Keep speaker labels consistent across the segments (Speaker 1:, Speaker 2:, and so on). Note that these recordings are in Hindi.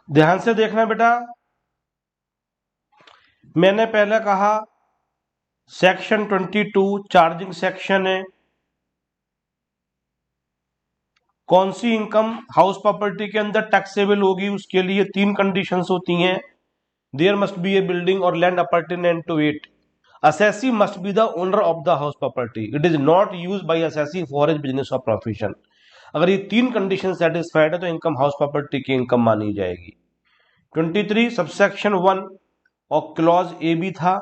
Speaker 1: ध्यान से देखना बेटा, मैंने पहले कहा सेक्शन 22 चार्जिंग सेक्शन है। कौन सी इनकम हाउस प्रॉपर्टी के अंदर टैक्सेबल होगी, उसके लिए तीन कंडीशंस होती हैं। There must be a building और land appurtenant to it. assessee must be the owner of the house property. It is not used by assessee for his business or profession. अगर ये तीन कंडीशन सेटिस्फाइड है तो इनकम हाउस प्रॉपर्टी की इनकम मानी जाएगी। 23 सबसेक्शन 1 और क्लॉज ए भी था,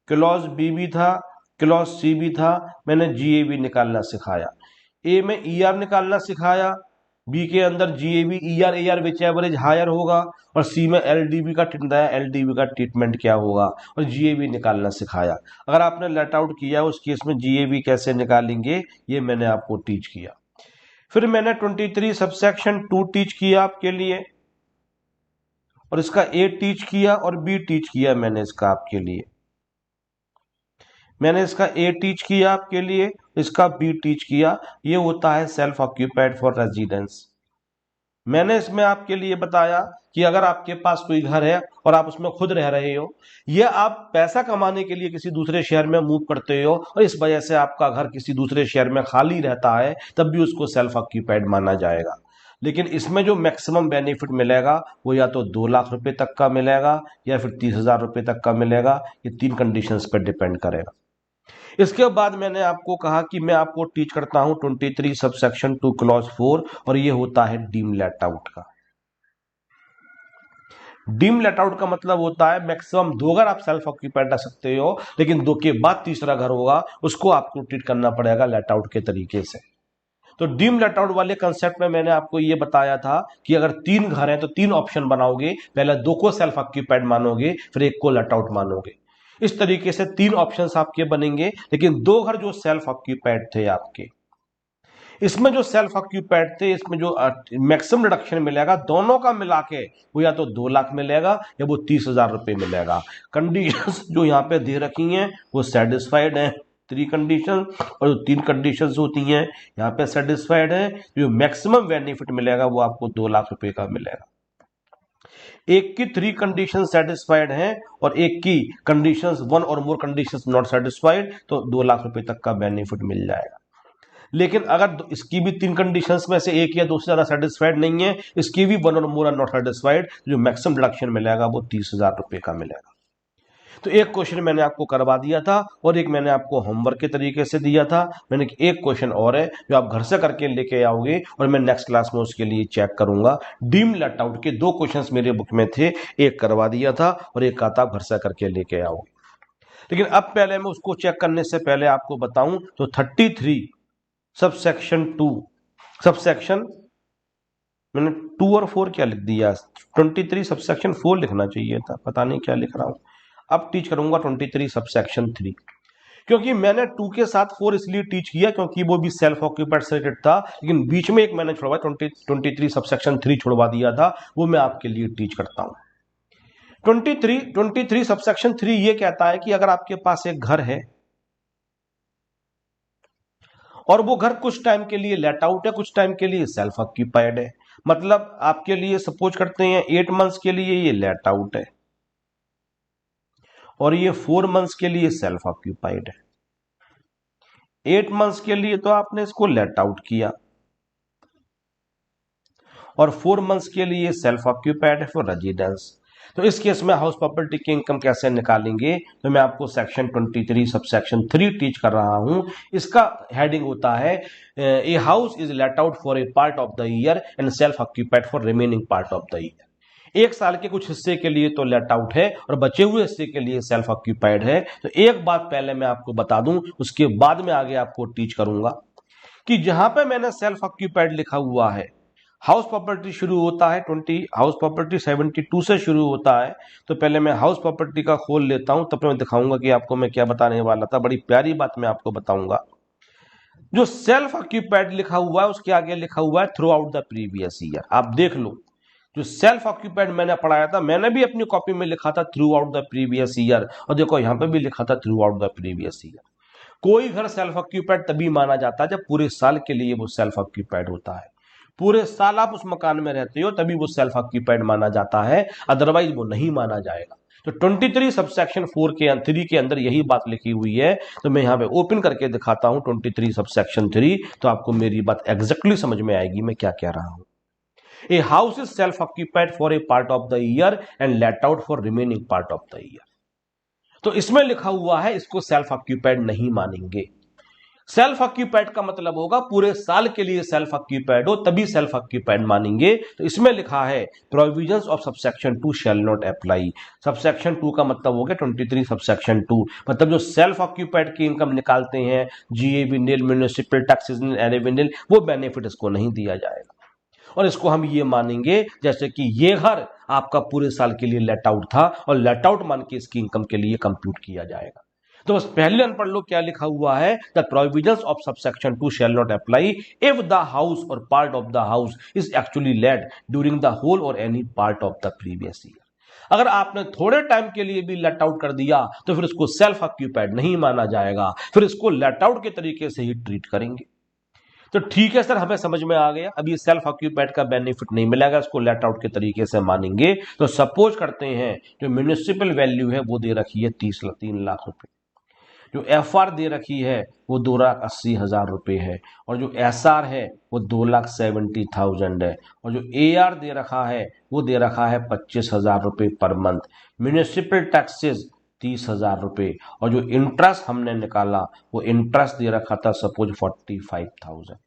Speaker 1: क्लॉज बी भी था, क्लॉज सी भी था। मैंने जीएबी निकालना सिखाया। ए में ईआर निकालना सिखाया, बी के अंदर जीएबी ईआर एआर विच एवरेज हायर होगा, और सी में एलडीबी का एलडीबी का ट्रीटमेंट क्या होगा, और जीएबी निकालना सिखाया। अगर आपने लेट आउट किया उस केस में जीएबी कैसे निकालेंगे ये मैंने आपको टीच किया। फिर मैंने 23 सबसेक्शन 2 टीच किया आपके लिए, और इसका ए टीच किया और बी टीच किया मैंने इसका आपके लिए। मैंने इसका ए टीच किया आपके लिए, इसका बी टीच किया। ये होता है सेल्फ ऑक्यूपाइड फॉर रेजिडेंस। मैंने इसमें आपके लिए बताया कि अगर आपके पास कोई घर है और आप उसमें खुद रह रहे हो, या आप पैसा कमाने के लिए किसी दूसरे शहर में मूव करते हो और इस वजह से आपका घर किसी दूसरे शहर में खाली रहता है, तब भी उसको सेल्फ ऑक्यूपाइड माना जाएगा। लेकिन इसमें जो मैक्सिमम बेनिफिट मिलेगा वो या तो 2 लाख रुपए तक का मिलेगा या फिर 30,000 रुपए तक का मिलेगा। ये तीन कंडीशंस पर डिपेंड करेगा। इसके बाद मैंने आपको कहा कि मैं आपको टीच करता हूं 23 सबसेक्शन 2 क्लॉज 4, और ये होता है डीम लेट आउट का। डीम लेट आउट का मतलब होता है मैक्सिमम 2 घर आप सेल्फ ऑक्यूपाइड रख सकते हो, लेकिन 2 के बाद तीसरा घर होगा उसको आपको ट्रीट करना पड़ेगा लेट आउट के तरीके से। तो डीम लेट आउट वाले कंसेप्ट में मैंने आपको ये बताया था कि अगर 3 घर हैं तो 3 ऑप्शन बनाओगे, पहले 2 को सेल्फ ऑक्यूपाइड मानोगे, फिर 1 को लेट आउट मानोगे। इस तरीके से 3 ऑप्शंस आपके बनेंगे, लेकिन 2 घर जो सेल्फ ऑक्यूपाइड थे आपके, इसमें जो सेल्फ ऑक्यूपाइड थे, इसमें जो मैक्सिमम रिडक्शन मिलेगा दोनों का मिला के वो या तो 2 लाख मिलेगा या वो 30,000 रुपए मिलेगा। कंडीशंस जो यहाँ पे दे रखी हैं वो सेटिस्फाइड है, 3 कंडीशन, और जो 3 कंडीशंस होती हैं यहाँ पे सेटिस्फाइड है। जो मैक्सिमम बेनिफिट मिलेगा वो आपको 2 लाख रुपए का मिलेगा। एक की 3 कंडीशन सेटिस्फाइड हैं और एक की कंडीशंस 1 और मोर कंडीशंस नॉट सेटिस्फाइड, तो 2 लाख रुपए तक का बेनिफिट मिल जाएगा। लेकिन अगर इसकी भी 3 कंडीशंस में से एक या 2 से ज्यादा सेटिस्फाइड नहीं है, इसकी भी 1 और मोर नॉट सेटिस्फाइड, जो मैक्सिमम डिडक्शन मिलेगा वो 30,000 रुपए का मिलेगा। तो एक क्वेश्चन मैंने आपको करवा दिया था और एक मैंने आपको होमवर्क के तरीके से दिया था। मैंने एक क्वेश्चन और है जो आप घर से करके लेके आओगे और मैं नेक्स्ट क्लास में उसके लिए चेक करूंगा। डीम लेट आउट के 2 क्वेश्चंस मेरे बुक में थे, एक करवा दिया था और एक आता आप घर से करके लेके आओगे। लेकिन अब पहले मैं उसको चेक करने से पहले आपको बताऊं तो 33 सबसेक्शन 2 सबसेक्शन मैंने 2 और 4 क्या लिख दिया, 23 सबसेक्शन 4 लिखना चाहिए था, पता नहीं क्या लिख रहा हूं। अब टीच करूंगा 23 सबसेक्शन 3, क्योंकि मैंने 2 के साथ 4 इसलिए टीच किया क्योंकि वो भी सेल्फ ऑक्यूपाइड से रिलेटेड था, लेकिन बीच में एक मैंने छुड़वा 23 सबसेक्शन 3 छुड़वा दिया था, वो मैं आपके लिए टीच करता हूं। 23 सबसेक्शन 3 ये कहता है कि अगर आपके पास एक घर है और वो घर कुछ टाइम के लिए लेट आउट है, कुछ टाइम के लिए सेल्फ ऑक्यूपाइड है, मतलब आपके लिए सपोज करते हैं 8 मंथ्स के लिए ये लेट आउट है और ये 4 मंथ्स के लिए सेल्फ ऑक्यूपाइड है। 8 मंथ्स के लिए तो आपने इसको लेट आउट किया और 4 मंथ्स के लिए सेल्फ ऑक्यूपाइड है फॉर रेजिडेंस। तो इस केस में हाउस प्रॉपर्टी की इनकम कैसे निकालेंगे, तो मैं आपको सेक्शन 23 सबसेक्शन 3 टीच कर रहा हूं। इसका हेडिंग होता है a house is let out for a part of the year and self occupied for remaining part of the year. 1 साल के कुछ हिस्से के लिए तो लेट आउट है और बचे हुए हिस्से के लिए सेल्फ ऑक्यूपाइड है। तो एक बात पहले मैं आपको बता दूं, उसके बाद में आगे आपको टीच करूंगा कि जहां पे मैंने सेल्फ ऑक्यूपाइड लिखा हुआ है, हाउस प्रॉपर्टी शुरू होता है 20 हाउस प्रॉपर्टी 72 से शुरू होता है। तो पहले मैं हाउस प्रॉपर्टी का खोल लेता हूं, तब मैं दिखाऊंगा कि आपको मैं क्या बताने वाला था। बड़ी प्यारी बात मैं आपको बताऊंगा। जो सेल्फ ऑक्यूपाइड लिखा हुआ है उसके आगे लिखा हुआ है through out the previous year. आप देख लो, जो सेल्फ ऑक्यूपाइड मैंने पढ़ाया था, मैंने भी अपनी कॉपी में लिखा था through out the previous year, और देखो यहां पे भी लिखा था through out the previous year. कोई घर सेल्फ ऑक्यूपाइड तभी माना जाता है जब पूरे साल के लिए वो सेल्फ ऑक्यूपाइड होता है। पूरे साल आप उस मकान में रहते हो तभी वो सेल्फ ऑक्यूपाइड माना जाता है, अदरवाइज वो नहीं माना जाएगा। तो 23 सबसेक्शन 4 के 3 के अंदर यही बात लिखी हुई है। तो मैं यहां पे ओपन करके दिखाता हूं 23 सबसेक्शन 3, तो आपको मेरी बात एग्जैक्टली समझ में आएगी मैं क्या कह रहा हूं। A house is self occupied for a part of the year and let out for remaining part of the year. तो इसमें लिखा हुआ है इसको सेल्फ ऑक्यूपाइड नहीं मानेंगे। सेल्फ ऑक्यूपाइड का मतलब होगा पूरे साल के लिए सेल्फ ऑक्यूपाइड हो तभी सेल्फ ऑक्यूपाइड मानेंगे। तो इसमें लिखा है provisions of subsection 2 shall not apply. Subsection 2 का मतलब हो गया 23 सबसेक्शन 2, मतलब जो सेल्फ ऑक्यूपाइड की इनकम निकालते हैं, जीएबी नील, म्युनिसिपल टैक्सेस नील, एरेबी नील, वो बेनिफिट इसको नहीं दिया जाएगा। और इसको हम ये मानेंगे जैसे कि ये घर आपका पूरे साल के लिए लेट आउट था और लेट आउट मान के इसकी इनकम के लिए कंप्यूट किया जाएगा। तो बस पहले लाइन पढ़ लो क्या लिखा हुआ है, the provisions of subsection 2 shall not apply if the house or part of the house is actually let during the whole or any part of the previous year. अगर आपने थोड़े टाइम के लिए भी लेट आउट कर दिया तो फिर इसको सेल्फ ऑक्यूपाइड नहीं माना जाएगा, फिर इसको लेट आउट के तरीके से ही ट्रीट करेंगे। तो ठीक है सर, हमें समझ में आ गया, अभी सेल्फ ऑक्यूपाइड का बेनिफिट नहीं मिलेगा, इसको लेट आउट के तरीके से मानेंगे। तो सपोज करते हैं जो म्युनिसिपल वैल्यू है वो दे रखी है 3 लाख रुपए, जो एफआर दे रखी है वो 2,80,000 रुपए है, और जो एसआर है वो 2,70,000 है, और जो एआर दे रखा है वो दे रखा है 25,000 रुपए पर मंथ। म्युनिसिपल टैक्सेस 30,000 रुपए, और जो इंटरेस्ट हमने निकाला वो इंटरेस्ट दे रखा था सपोज 45,000।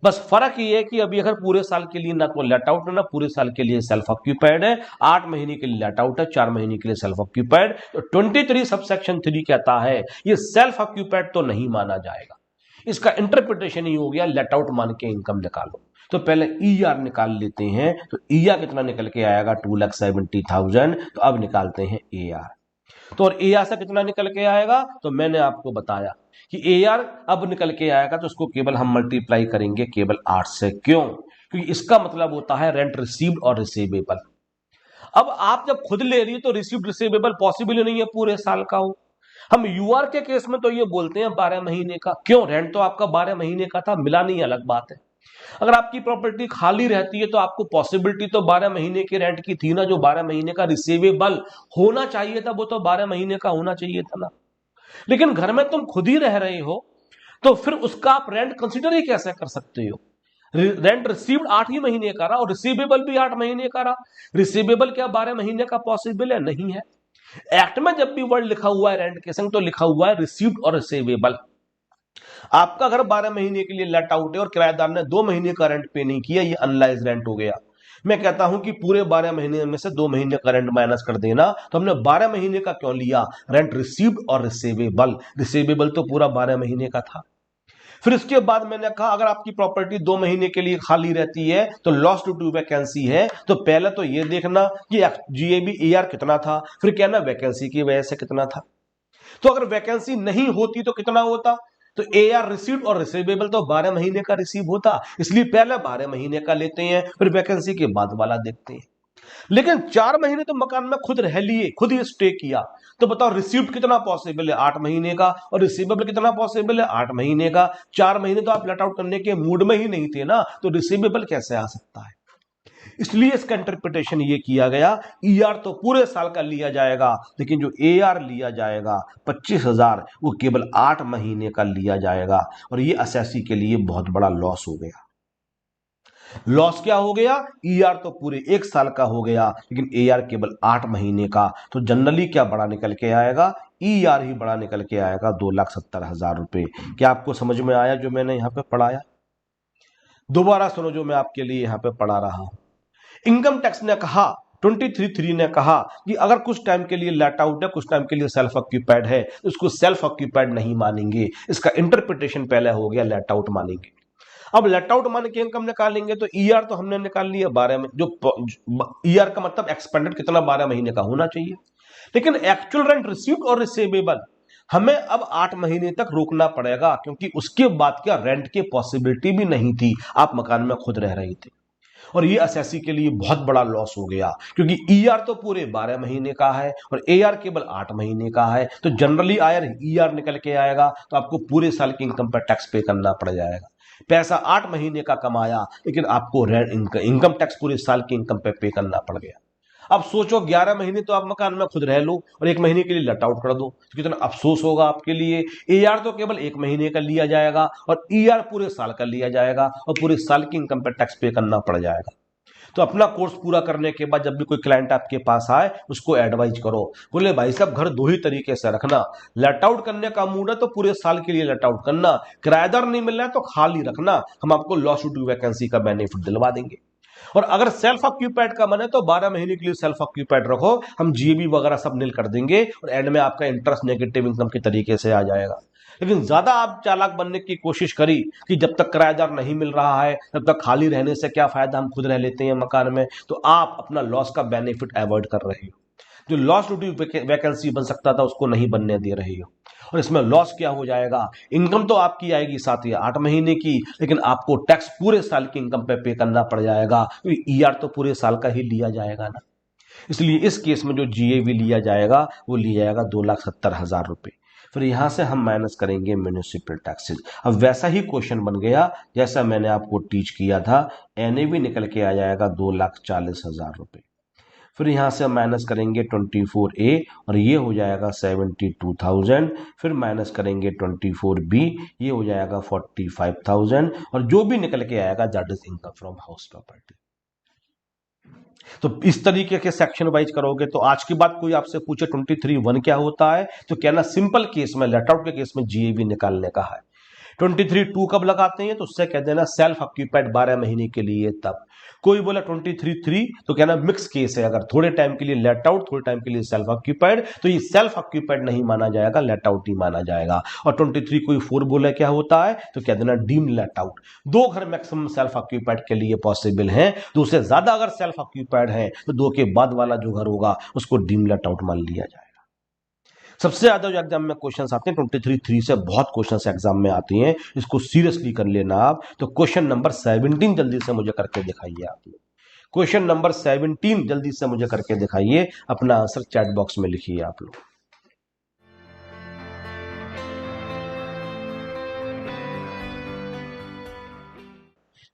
Speaker 1: बस फर्क ये है कि अभी अगर पूरे साल के लिए ना तो लेट आउट है ना पूरे साल के लिए सेल्फ ऑक्यूपाइड है, 8 महीने के लिए लेट आउट है, 4 महीने के लिए सेल्फ ऑक्यूपाइड। तो 23 सबसेक्शन 3 कहता है ये सेल्फ ऑक्यूपाइड तो नहीं माना जाएगा, इसका इंटरप्रिटेशन ही हो गया लेट आउट मान के इनकम निकालो। तो पहले ईआर निकाल लेते हैं, तो ईआर कितना निकल के आएगा 2,70,000। तो अब निकालते हैं एआर, तो और एआर से कितना निकल के आएगा, तो मैंने आपको बताया कि एआर अब निकल के आएगा तो उसको केवल हम मल्टीप्लाई करेंगे केवल 8 से। क्यों? क्योंकि इसका मतलब होता है रेंट रिसीव्ड और रिसीवेबल। अब आप जब खुद ले रही है तो रिसीव्ड रिसीवेबल पॉसिबल ही नहीं है पूरे साल का हो। हम यूआर के केस में तो ये बोलते हैं 12 महीने का। क्यों? रेंट तो आपका 12 महीने का था, मिला नहीं, अलग बात है। अगर आपकी प्रॉपर्टी खाली रहती है तो आपको पॉसिबिलिटी तो 12 महीने के रेंट की थी ना, जो 12 महीने का रिसीवेबल होना चाहिए था वो तो 12 महीने का होना चाहिए था ना। लेकिन घर में तुम खुद ही रह रहे हो तो फिर उसका आप रेंट कंसीडर ही कैसे कर सकते हो? रेंट रिसीव्ड 8 ही महीने का रहा और रिसीवेबल भी 8 महीने का रहा। रिसीवेबल क्या 12 महीने का पॉसिबल है? नहीं है। एक्ट में जब भी वर्ड लिखा हुआ है रेंट के संग तो लिखा हुआ है रिसीव्ड और रिसीवेबल। आपका घर 12 महीने के लिए लेट आउट है और किराएदार ने 2 महीने का रेंट पे नहीं किया, ये अनलाइज रेंट हो गया। मैं कहता हूं कि पूरे 12 महीने में से 2 महीने का रेंट माइनस कर देना। तो हमने 12 महीने का क्यों लिया? रेंट रिसीव्ड और रिसीवेबल। रिसीवेबल तो पूरा 12 महीने का था। फिर इसके बाद मैंने कहा अगर आपकी प्रॉपर्टी 2 महीने के लिए खाली रहती है तो लॉस ड्यू टू वैकेंसी है, तो पहले तो ये देखना कि जीएबी ईआर कितना था, फिर कहना वैकेंसी की वजह से कितना था। तो अगर वैकेंसी नहीं होती तो कितना होता? तो एआर रिसीव्ड और रिसीवेबल तो 12 महीने का रिसीव होता, इसलिए पहले 12 महीने का लेते हैं, फिर वैकेंसी के बाद वाला देखते हैं। लेकिन 4 महीने तो मकान में खुद रह लिए, खुद ही स्टे किया, तो बताओ रिसीव्ड कितना पॉसिबल है? 8 महीने का, और रिसीवेबल कितना पॉसिबल है? 8 महीने का। 4 महीने तो आप लेट आउट करने के मूड में ही नहीं थे ना, तो रिसीवेबल कैसे आ सकता है? इसलिए इसका इंटरप्रिटेशन ये किया गया ईआर तो पूरे साल का लिया जाएगा, लेकिन जो एआर लिया जाएगा 25,000 वो केवल 8 महीने का लिया जाएगा। और ये असेसी के लिए बहुत बड़ा लॉस हो गया। लॉस क्या हो गया? ईआर तो पूरे 1 साल का हो गया, लेकिन एआर केवल 8 महीने का। तो जनरली क्या बड़ा निकल के आएगा? ईआर ही बड़ा निकल के आएगा 2,70,000 रुपए। क्या आपको समझ में आया जो मैंने यहां पे पढ़ाया? दोबारा सुनो जो मैं आपके लिए यहां पे पढ़ा रहा हूं। इनकम टैक्स ने कहा 23(3) ने कहा कि अगर कुछ टाइम के लिए लेट आउट है, कुछ टाइम के लिए सेल्फ ऑक्यूपाइड है, उसको सेल्फ ऑक्यूपाइड नहीं मानेंगे। इसका इंटरप्रिटेशन पहले हो गया लेट आउट मानेंगे। अब लेट आउट मान के इनकम निकालेंगे तो ईआर तो हमने निकाल लिया 12 में, जो ईआर का मतलब एक्सपेंडेड कितना 12 महीने का होना चाहिए। लेकिन एक्चुअल रेंट रिसीव्ड और रिसीवेबल हमें अब 8 महीने तक रोकना पड़ेगा, क्योंकि उसके बाद क्या रेंट की पॉसिबिलिटी भी नहीं थी, आप मकान में खुद रह रहे थे। और ये असेसी के लिए बहुत बड़ा लॉस हो गया, क्योंकि ईआर तो पूरे 12 महीने का है और एआर केवल 8 महीने का है। तो जनरली आयर ईआर निकल के आएगा तो आपको पूरे साल की इनकम पर टैक्स पे करना पड़ जाएगा। पैसा 8 महीने का कमाया, लेकिन आपको इनकम टैक्स पूरे साल की इनकम पे करना पड़ गया। अब सोचो 11 महीने तो आप मकान में खुद रह लो और 1 महीने के लिए लेट आउट कर दो, तो कितना अफसोस होगा आपके लिए। एआर तो केवल 1 महीने का लिया जाएगा और ईआर पूरे साल का लिया जाएगा और पूरे साल की इनकम पे टैक्स पे करना पड़ जाएगा। तो अपना कोर्स पूरा करने के बाद जब भी कोई क्लाइंट आपके पास आए, उसको एडवाइज करो, बोले भाई साहब घर दो ही तरीके से रखना, लेट आउट करने का मूड है तो पूरे साल के लिए लेट आउट करना, किराएदार नहीं मिल रहा है तो खाली रखना, हम आपको लॉस ड्यू वैकेंसी का बेनिफिट दिलवा देंगे। और अगर सेल्फ ऑक्यूपाइड का मन है तो 12 महीने के लिए सेल्फ ऑक्यूपाइड रखो, हम जीएबी वगैरह सब नील कर देंगे और एंड में आपका इंटरेस्ट नेगेटिव इनकम के तरीके से आ जाएगा। लेकिन ज्यादा आप चालाक बनने की कोशिश करी कि जब तक किराएदार नहीं मिल रहा है तब तक खाली रहने से क्या फायदा, हम खुद रह लेते हैं मकान में, तो आप अपना लॉस का बेनिफिट अवॉइड कर रहे हो। जो लॉस ड्यू वैकेंसी बन सकता था उसको नहीं बनने दे रही हो। और इसमें लॉस क्या हो जाएगा, इनकम तो आपकी आएगी 7 या 8 महीने की, लेकिन आपको टैक्स पूरे साल की इनकम पे करना पड़ जाएगा, क्योंकि ईआर तो पूरे साल का ही लिया जाएगा ना। इसलिए इस केस में जो जीएवी लिया जाएगा वो लिया जाएगा 2,70,000 रुपए। फिर यहां से हम माइनस करेंगे म्यूनिसिपल टैक्सेस। अब वैसा ही क्वेश्चन बन गया जैसा मैंने आपको टीच किया था, एनएवी निकल के आ जाएगा 2,40,000 रुपए। फिर यहां से हम माइनस करेंगे 24A और ये हो जाएगा 72,000। फिर माइनस करेंगे 24B, ये हो जाएगा 45,000 और जो भी निकल के आएगा that is income from house property. तो इस तरीके के सेक्शन वाइज करोगे तो आज की बात कोई आपसे पूछे 23(1) क्या होता है तो कहना सिंपल केस में, लेट आउट के केस में जीएवी निकालने का है। 23(2) कब लगाते हैं तो उससे कह देना सेल्फ ऑक्यूपाइड 12 महीने के लिए तब। कोई बोला 23(3) तो कहना मिक्स केस है, अगर थोड़े टाइम के लिए लेट आउट थोड़े टाइम के लिए सेल्फ ऑक्यूपाइड, तो ये सेल्फ ऑक्यूपाइड नहीं माना जाएगा, लेट आउट ही माना जाएगा। और 23 कोई 4 बोला क्या होता है तो कह देना डीम लेट आउट। 2 घर मैक्सिमम सेल्फ ऑक्यूपाइड के लिए पॉसिबल है, तो उससे ज्यादा अगर सेल्फ ऑक्यूपाइड है तो 2 के बाद वाला जो घर होगा उसको डीम लेट आउट मान लिया जाएगा। सबसे ज्यादा जो एग्जाम में क्वेश्चंस आते हैं 23(3) से बहुत क्वेश्चंस एग्जाम में आती हैं, इसको सीरियसली कर लेना आप। तो क्वेश्चन नंबर 17 जल्दी से मुझे करके दिखाइए आप लोग। क्वेश्चन नंबर 17 जल्दी से मुझे करके दिखाइए, अपना आंसर चैट बॉक्स में लिखिए आप लोग।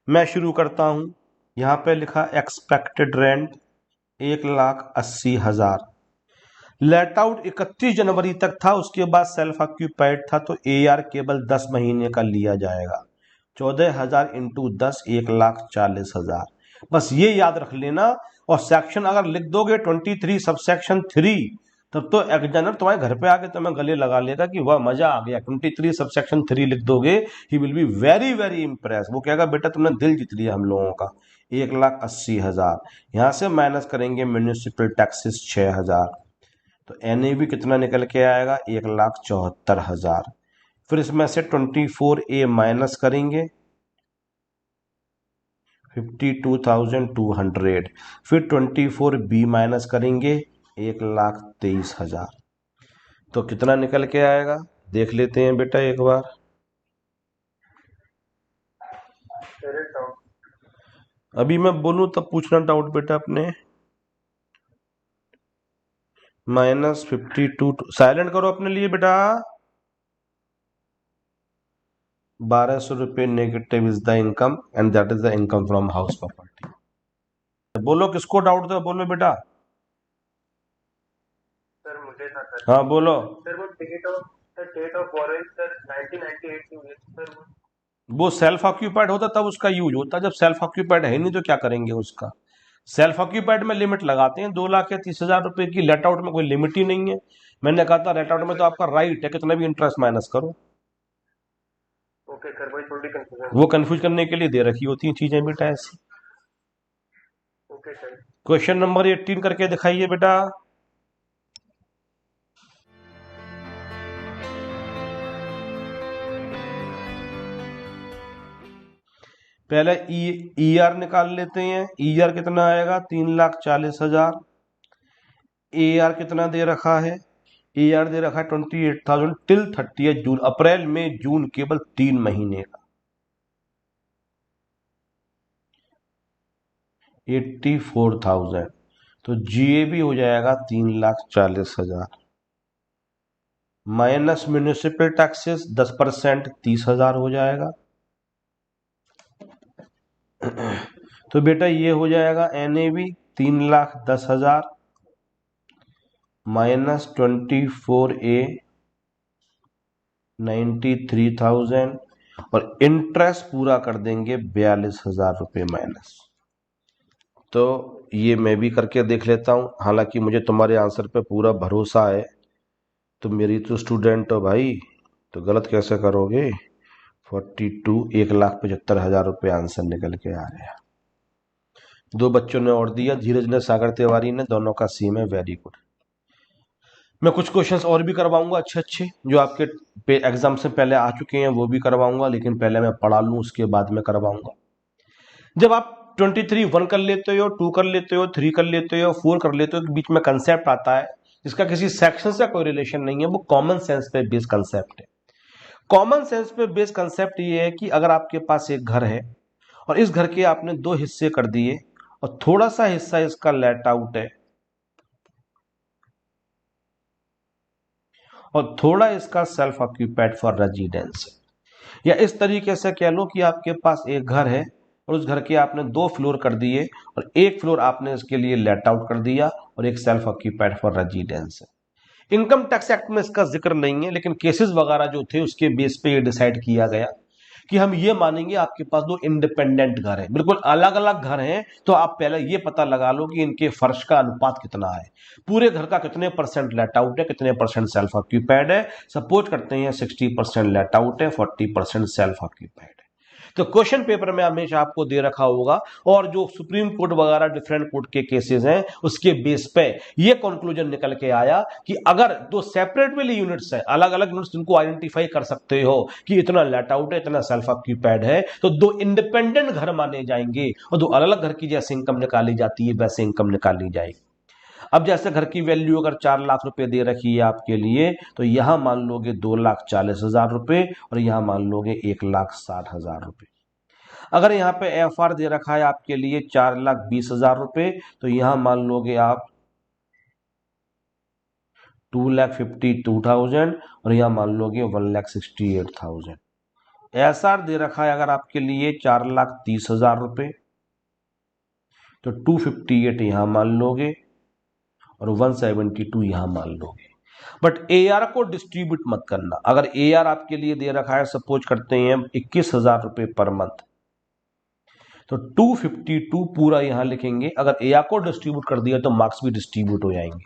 Speaker 1: मैं शुरू करता हूं। यहां पे लिखा एक्सपेक्टेड रेंट 1,80,000। लेट आउट 31 जनवरी तक था, उसके बाद सेल्फ ऑक्यूपाइड था, तो एआर केवल 10 महीने का लिया जाएगा। 14,000 इंटू 10 1,40,000। बस ये याद रख लेना। और सेक्शन अगर लिख दोगे 23 सब सेक्शन 3, तब तो एग्जामिनर तुम्हारे घर पे आके तुम्हें गले लगा लेगा कि वाह मजा आ गया। 23 सब सेक्शन 3 लिख दोगे, he will be very very Impress. वो कहेगा बेटा तुमने दिल जीत लिया हम लोगों का। 1,80,000 यहां से माइनस करेंगे म्यूनिसिपल टैक्सेस 6,000, तो एनएवी कितना निकल के आएगा 1,74,000। फिर इसमें से 24A माइनस करेंगे 52,200। फिर 24B माइनस करेंगे 1,23,000। तो कितना निकल के आएगा देख लेते हैं बेटा एक बार। अभी मैं बोलूं तब पूछना डाउट बेटा अपने। -52, साइलेंट करो अपने लिए बेटा। 1,200 रुपये negative is the income and that is the income from house property. बोलो किसको डाउट दो, बोलो बेटा।
Speaker 2: सर मुझे था सर।
Speaker 1: हाँ बोलो।
Speaker 2: सर वो डेट ऑफ बोरोइंग सर 1998 की हुई सर।
Speaker 1: वो सेल्फ ऑक्यूपाइड होता तब उसका यूज होता, जब सेल्फ ऑक्यूपाइड है नहीं तो क्या करेंगे उसका। सेल्फ ऑक्यूपाइड में लिमिट लगाते हैं 2,30,000 रुपए की, लेट आउट में कोई लिमिट ही नहीं है। मैंने कहा था लेट आउट में तो आपका राइट है कितना भी इंटरेस्ट माइनस करो।
Speaker 2: ओके सर, वही थोड़ी कंफ्यूजन।
Speaker 1: वो कंफ्यूज करने के लिए दे रखी होती हैं चीजें बेटा ऐसी।
Speaker 2: Okay sir.
Speaker 1: क्वेश्चन नंबर 18 करके दिखाइए बेटा। पहले ईआर निकाल लेते हैं। ईआर कितना आएगा 3,40,000। एआर कितना दे रखा है, एआर दे रखा है 28,000 टिल 30 जून। अप्रैल में जून केवल 3 महीने का 84,000। तो जीएबी हो जाएगा 3,40,000 माइनस म्यूनिसिपल टैक्सेस 10% 30,000 हो जाएगा। तो बेटा ये हो जाएगा NAV 3,10,000 माइनस 24A 93,000 और इंटरेस्ट पूरा कर देंगे 42,000 रुपये माइनस। तो ये मैं भी करके देख लेता हूँ, हालांकि मुझे तुम्हारे आंसर पे पूरा भरोसा है, तो मेरी तो स्टूडेंट हो भाई, तो गलत कैसे करोगे। 42 1,75,000 रुपये आंसर निकल के आ गया। दो बच्चों ने और दिया, धीरज ने, सागर तिवारी ने, दोनों का सेम है, वेरी गुड। मैं कुछ क्वेश्चंस और भी करवाऊंगा अच्छे अच्छे जो आपके एग्जाम से पहले आ चुके हैं, वो भी करवाऊंगा, लेकिन पहले मैं पढ़ा लूं उसके बाद में करवाऊंगा। जब आप 23 1 कर लेते हो, 2 कर लेते हो, 3 कर लेते हो, 4 कर लेते हो, तो बीच में कंसेप्ट आता है जिसका किसी सेक्शन से कोई रिलेशन नहीं है, वो कॉमन सेंस पे बेस्ड कंसेप्ट है। कॉमन सेंस पे बेस्ड कंसेप्ट ये है कि अगर आपके पास एक घर है और इस घर के आपने दो हिस्से कर दिए और थोड़ा सा हिस्सा इसका लेट आउट है और थोड़ा इसका सेल्फ ऑक्यूपाइड फॉर रेजिडेंस है, या इस तरीके से कह लो कि आपके पास एक घर है और उस घर के आपने 2 फ्लोर कर दिए और एक फ्लोर आपने इसके लिए लेट आउट कर दिया और एक सेल्फ ऑक्यूपाइड फॉर रेजिडेंस है। इनकम टैक्स एक्ट में इसका जिक्र नहीं है, लेकिन केसेस वगैरह जो थे उसके बेस पे ये डिसाइड किया गया कि हम ये मानेंगे आपके पास दो इंडिपेंडेंट घर है, बिल्कुल अलग अलग घर हैं, तो आप पहले ये पता लगा लो कि इनके फर्श का अनुपात कितना है, पूरे घर का कितने परसेंट लेट आउट है, कितने परसेंट सेल्फ ऑक्यूपाइड है। सपोज करते हैं 60% लेट आउट है, 40% सेल्फ ऑक्यूपाइड है। तो क्वेश्चन पेपर में हमेशा आपको दे रखा होगा, और जो सुप्रीम कोर्ट वगैरह डिफरेंट कोर्ट के केसेस हैं उसके बेस पे ये कंक्लूजन निकल के आया कि अगर दो सेपरेटली यूनिट्स हैं, अलग अलग यूनिट्स जिनको आइडेंटिफाई कर सकते हो कि इतना लेट आउट है, इतना सेल्फ ऑक्यूपाइड है, तो दो इंडिपेंडेंट घर माने जाएंगे और दो अलग अलग घर की जैसे इनकम निकाली जाती है वैसे इनकम निकाली जाएगी। अब जैसे घर की वैल्यू अगर 4 लाख रुपए दे रखी है आपके लिए, तो यहां मान लोगे 2,40,000 रुपए और यहां मान लोगे 1,60,000 रुपए। अगर यहाँ पे FR दे रखा है आपके लिए 4,20,000 रुपए, तो यहां मान लोगे आप 2,52,000 और यहां मान लोगे 1,68,000। SR दे रखा है अगर आपके लिए 4,30,000 रुपए, तो 258 यहां मान लोगे और 172 यहां मान लोगे। बट AR को डिस्ट्रीब्यूट मत करना। अगर AR आपके लिए दे रखा है, सपोज करते हैं 21,000 रुपए पर मंथ, तो 252 पूरा यहां लिखेंगे। अगर AR को डिस्ट्रीब्यूट कर दिया तो मार्क्स भी डिस्ट्रीब्यूट हो जाएंगे।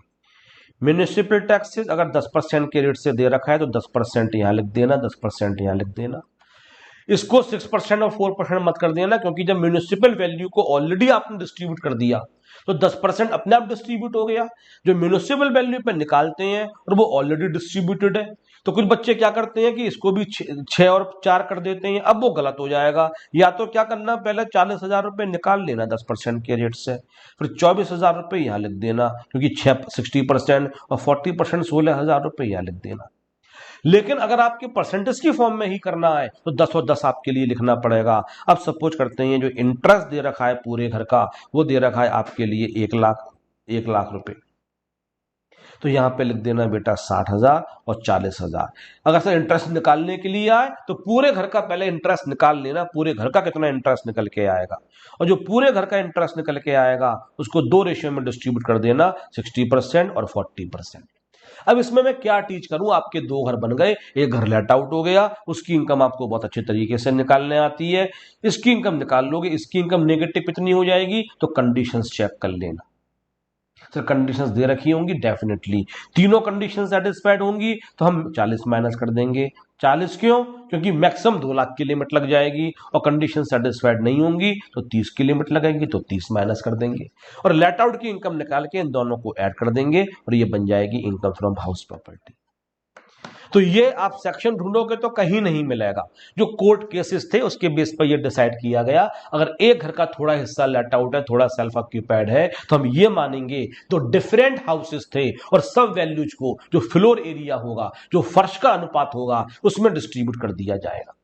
Speaker 1: म्यूनिसिपल टैक्सेस अगर 10% के रेट से दे रखा है तो 10% यहां लिख देना, 10% यहां लिख देना। इसको 6% और 4% मत कर देना, क्योंकि जब म्यूनिसिपल वैल्यू को ऑलरेडी आपने डिस्ट्रीब्यूट कर दिया तो 10% अपने आप डिस्ट्रीब्यूट हो गया। जो म्यूनिसिपल वैल्यू पे निकालते हैं और वो ऑलरेडी डिस्ट्रीब्यूटेड है, तो कुछ बच्चे क्या करते हैं कि इसको भी 6 और 4 कर देते हैं। अब वो गलत हो जाएगा। या तो क्या करना, पहले 40,000 रुपए निकाल लेना 10% के रेट से, फिर 24,000 रुपए यहां लिख देना, क्योंकि 60% और 40% 16,000 रुपए यहां लिख देना। लेकिन अगर आपके परसेंटेज की फॉर्म में ही करना है तो 10 और 10 आपके लिए लिखना पड़ेगा। अब सपोज करते हैं जो इंटरेस्ट दे रखा है पूरे घर का, वो दे रखा है आपके लिए 1 लाख रुपए, तो यहां पे लिख देना बेटा 60,000 और 40,000। अगर सर इंटरेस्ट निकालने के लिए आए तो पूरे घर का पहले इंटरेस्ट निकाल लेना, पूरे घर का कितना इंटरेस्ट निकल के आएगा, और जो पूरे घर का इंटरेस्ट निकल के आएगा उसको 2 रेशियो में डिस्ट्रीब्यूट कर देना, 60% और 40%। अब इसमें मैं क्या टीच करूं, आपके 2 घर बन गए, एक घर लेट आउट हो गया, उसकी इनकम आपको बहुत अच्छे तरीके से निकालने आती है, इसकी इनकम निकाल लोगे, इसकी इनकम नेगेटिव कितनी हो जाएगी, तो कंडीशंस चेक कर लेना। सर कंडीशंस दे रखी होंगी, डेफिनेटली तीनों कंडीशन सेटिस्फाइड होंगी तो हम 40 माइनस कर देंगे। 40 क्यों, क्योंकि मैक्सिमम 2 लाख की लिमिट लग जाएगी, और कंडीशन सेटिस्फाइड नहीं होंगी तो 30 की लिमिट लगेगी, तो 30 माइनस कर देंगे और लेट आउट की इनकम निकाल के इन दोनों को ऐड कर देंगे और ये बन जाएगी इनकम फ्रॉम हाउस प्रॉपर्टी। तो ये आप सेक्शन ढूंढोगे तो कहीं नहीं मिलेगा। जो कोर्ट केसेस थे उसके बेस पर ये डिसाइड किया गया, अगर एक घर का थोड़ा हिस्सा लेट आउट है, थोड़ा सेल्फ ऑक्यूपाइड है, तो हम ये मानेंगे तो डिफरेंट हाउसेस थे और सब वैल्यूज को जो फ्लोर एरिया होगा, जो फर्श का अनुपात होगा, उसमें डिस्ट्रीब्यूट कर दिया जाएगा।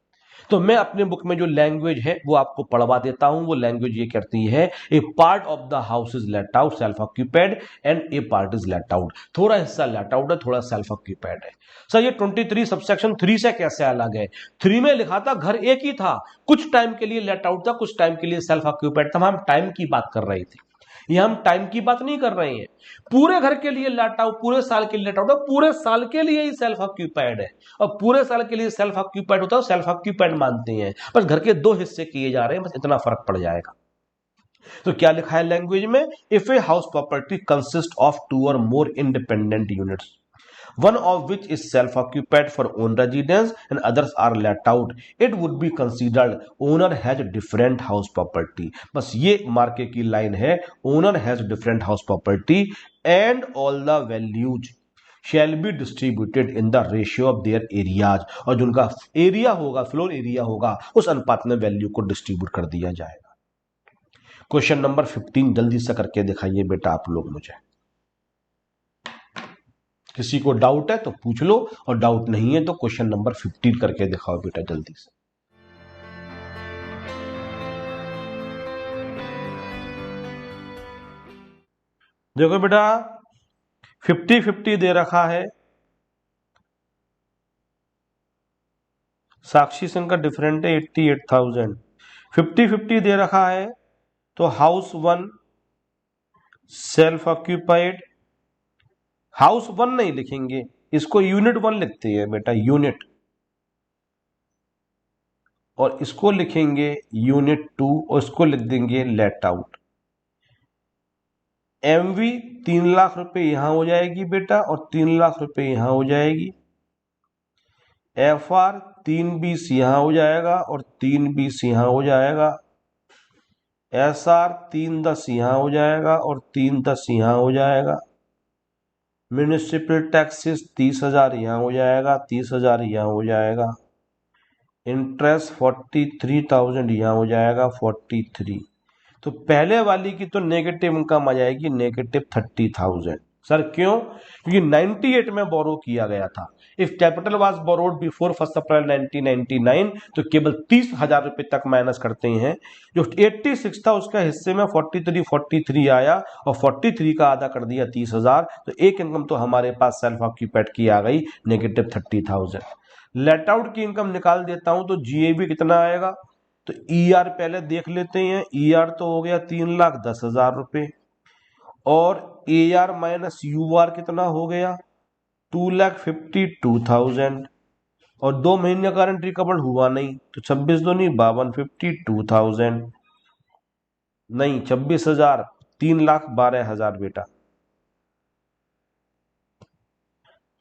Speaker 1: तो मैं अपने बुक में जो लैंग्वेज है वो आपको पढ़वा देता हूं। वो लैंग्वेज ये कहती है, a part of the house is let out self occupied and a part is let out. थोड़ा हिस्सा लेट आउट है, थोड़ा सेल्फ ऑक्यूपाइड है। सर ये 23 सबसेक्शन 3 से कैसे अलग है? 3 में लिखा था घर एक ही था, कुछ टाइम के लिए लेट आउट था, कुछ टाइम के लिए सेल्फ ऑक्यूपाइड था। हम टाइम की बात कर रहे थे, ये हम टाइम की बात नहीं कर रहे हैं। पूरे घर के लिए लेट आउट, पूरे साल के लिए लेट आउट, पूरे साल के लिए ही सेल्फ ऑक्यूपाइड है। और पूरे साल के लिए सेल्फ ऑक्यूपाइड होता है, सेल्फ ऑक्यूपाइड मानते हैं, बस घर के 2 हिस्से किए जा रहे हैं, बस इतना फर्क पड़ जाएगा। तो क्या लिखा है लैंग्वेज में? If a house property consist of 2 और more independent units, one of which is self-occupied for own residence and others are let out, it would be considered owner has different house property। बस ये मार्के की लाइन है, owner has different house property and all the values shall be distributed in the ratio of their areas। और जो उनका एरिया होगा, फ्लोर एरिया होगा, उस अनुपात में वैल्यू को डिस्ट्रीब्यूट कर दिया जाएगा। क्वेश्चन नंबर 15 जल्दी से करके दिखाइए बेटा आप लोग मुझे। किसी को डाउट है तो पूछ लो, और डाउट नहीं है तो क्वेश्चन नंबर 15 करके दिखाओ बेटा जल्दी से। देखो बेटा 50-50 दे रखा है, साक्षी सिंह का डिफरेंट है 88,000। 50-50 दे रखा है तो हाउस 1 सेल्फ ऑक्यूपाइड, हाउस 1 नहीं लिखेंगे, इसको यूनिट 1 लिखते हैं बेटा, यूनिट, और इसको लिखेंगे यूनिट 2 और इसको लिख देंगे लेट आउट। एमवी 3 लाख रुपए यहां हो जाएगी बेटा, और 3 लाख रुपए यहां हो जाएगी। एफआर 320 यहां हो जाएगा और 320 यहां हो जाएगा। एसआर 310 यहां हो जाएगा और 310 यहां हो जाएगा। म्यूनिसिपल टैक्सेस 30,000 यहां हो जाएगा, 30,000 यहां हो जाएगा। इंटरेस्ट 43,000 यहां हो जाएगा, 43। तो पहले वाली की तो नेगेटिव इनकम आ जाएगी, नेगेटिव 30,000। सर क्यों? क्योंकि 98 में बोरो किया गया था। If capital was borrowed before 1 अप्रैल 1999 तो केवल 30,000 रुपए तक माइनस करते हैं। जो 86 था उसका हिस्से में 43 आया और 43 का आधा कर दिया 30,000। तो एक इनकम तो हमारे पास सेल्फ ऑक्यूपाइड की आ गई, नेगेटिव 30,000। लेट आउट की इनकम निकाल देता हूं तो जीएबी कितना आएगा? तो ईआर पहले देख लेते हैं। ईआर तो हो गया 3,10,000 रुपए, और एआर माइनस यूआर कितना हो गया? 2,52,000। और 2 महीने का करंट रिकवर्ड हुआ नहीं तो 26 दो नहीं 52, 52,000 नहीं 26,000, 3,12,000 बेटा।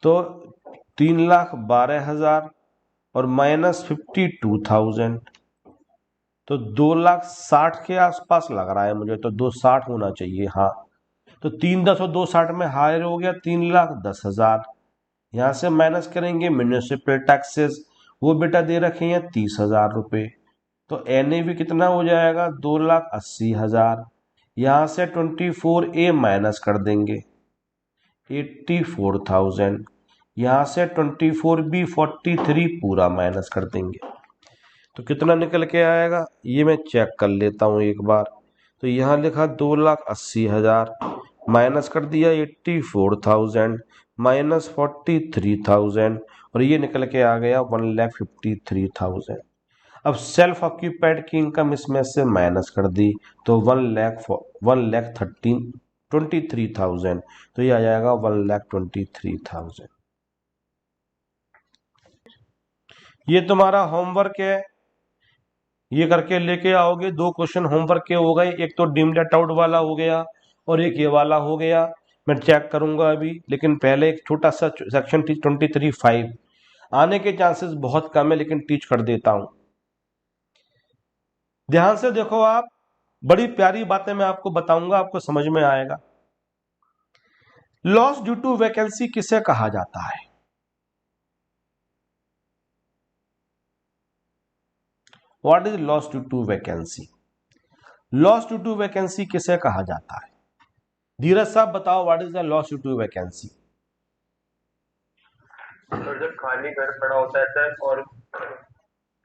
Speaker 1: तो 3,12,000 और माइनस 52,000 तो 2,60,000 के आसपास लग रहा है मुझे, तो 2,60,000 होना चाहिए। हाँ, तो 3,10 और 2,60 में हायर हो गया 3,10,000। यहां से माइनस करेंगे म्यूनिसिपल टैक्सेस, वो बेटा दे रखे हैं 30,000 रुपए। तो एनएवी कितना हो जाएगा? 2,80,000। यहां से 24A माइनस कर देंगे 84,000। यहां से 24B 43 पूरा माइनस कर देंगे तो कितना निकल के आएगा? ये मैं चेक कर लेता हूं एक बार। तो यहां लिखा 2,80,000 माइनस कर दिया 84,000 माइनस 43,000 और ये निकल के आ गया 1,53,000। अब सेल्फ ऑक्यूपाइड की इनकम इसमें से माइनस कर दी तो 1,23,000। तो ये आ जाएगा 1,23,000। ये तुम्हारा होमवर्क है, ये करके लेके आओगे। 2 क्वेश्चन होमवर्क के हो गए, एक तो डीम लेट आउट वाला हो गया और एक ये वाला हो गया। मैं चेक करूंगा अभी, लेकिन पहले एक छोटा सा सेक्शन 23(5) आने के चांसेस बहुत कम है, लेकिन टीच कर देता हूं। ध्यान से देखो आप, बड़ी प्यारी बातें मैं आपको बताऊंगा, आपको समझ में आएगा। लॉस ड्यू टू वैकेंसी किसे कहा जाता है? What is loss due to vacancy? Loss due to vacancy किसे कहा जाता है? धीरज साहब बताओ, what is the loss due to vacancy?
Speaker 2: और जब खाली घर पड़ा होता है सर और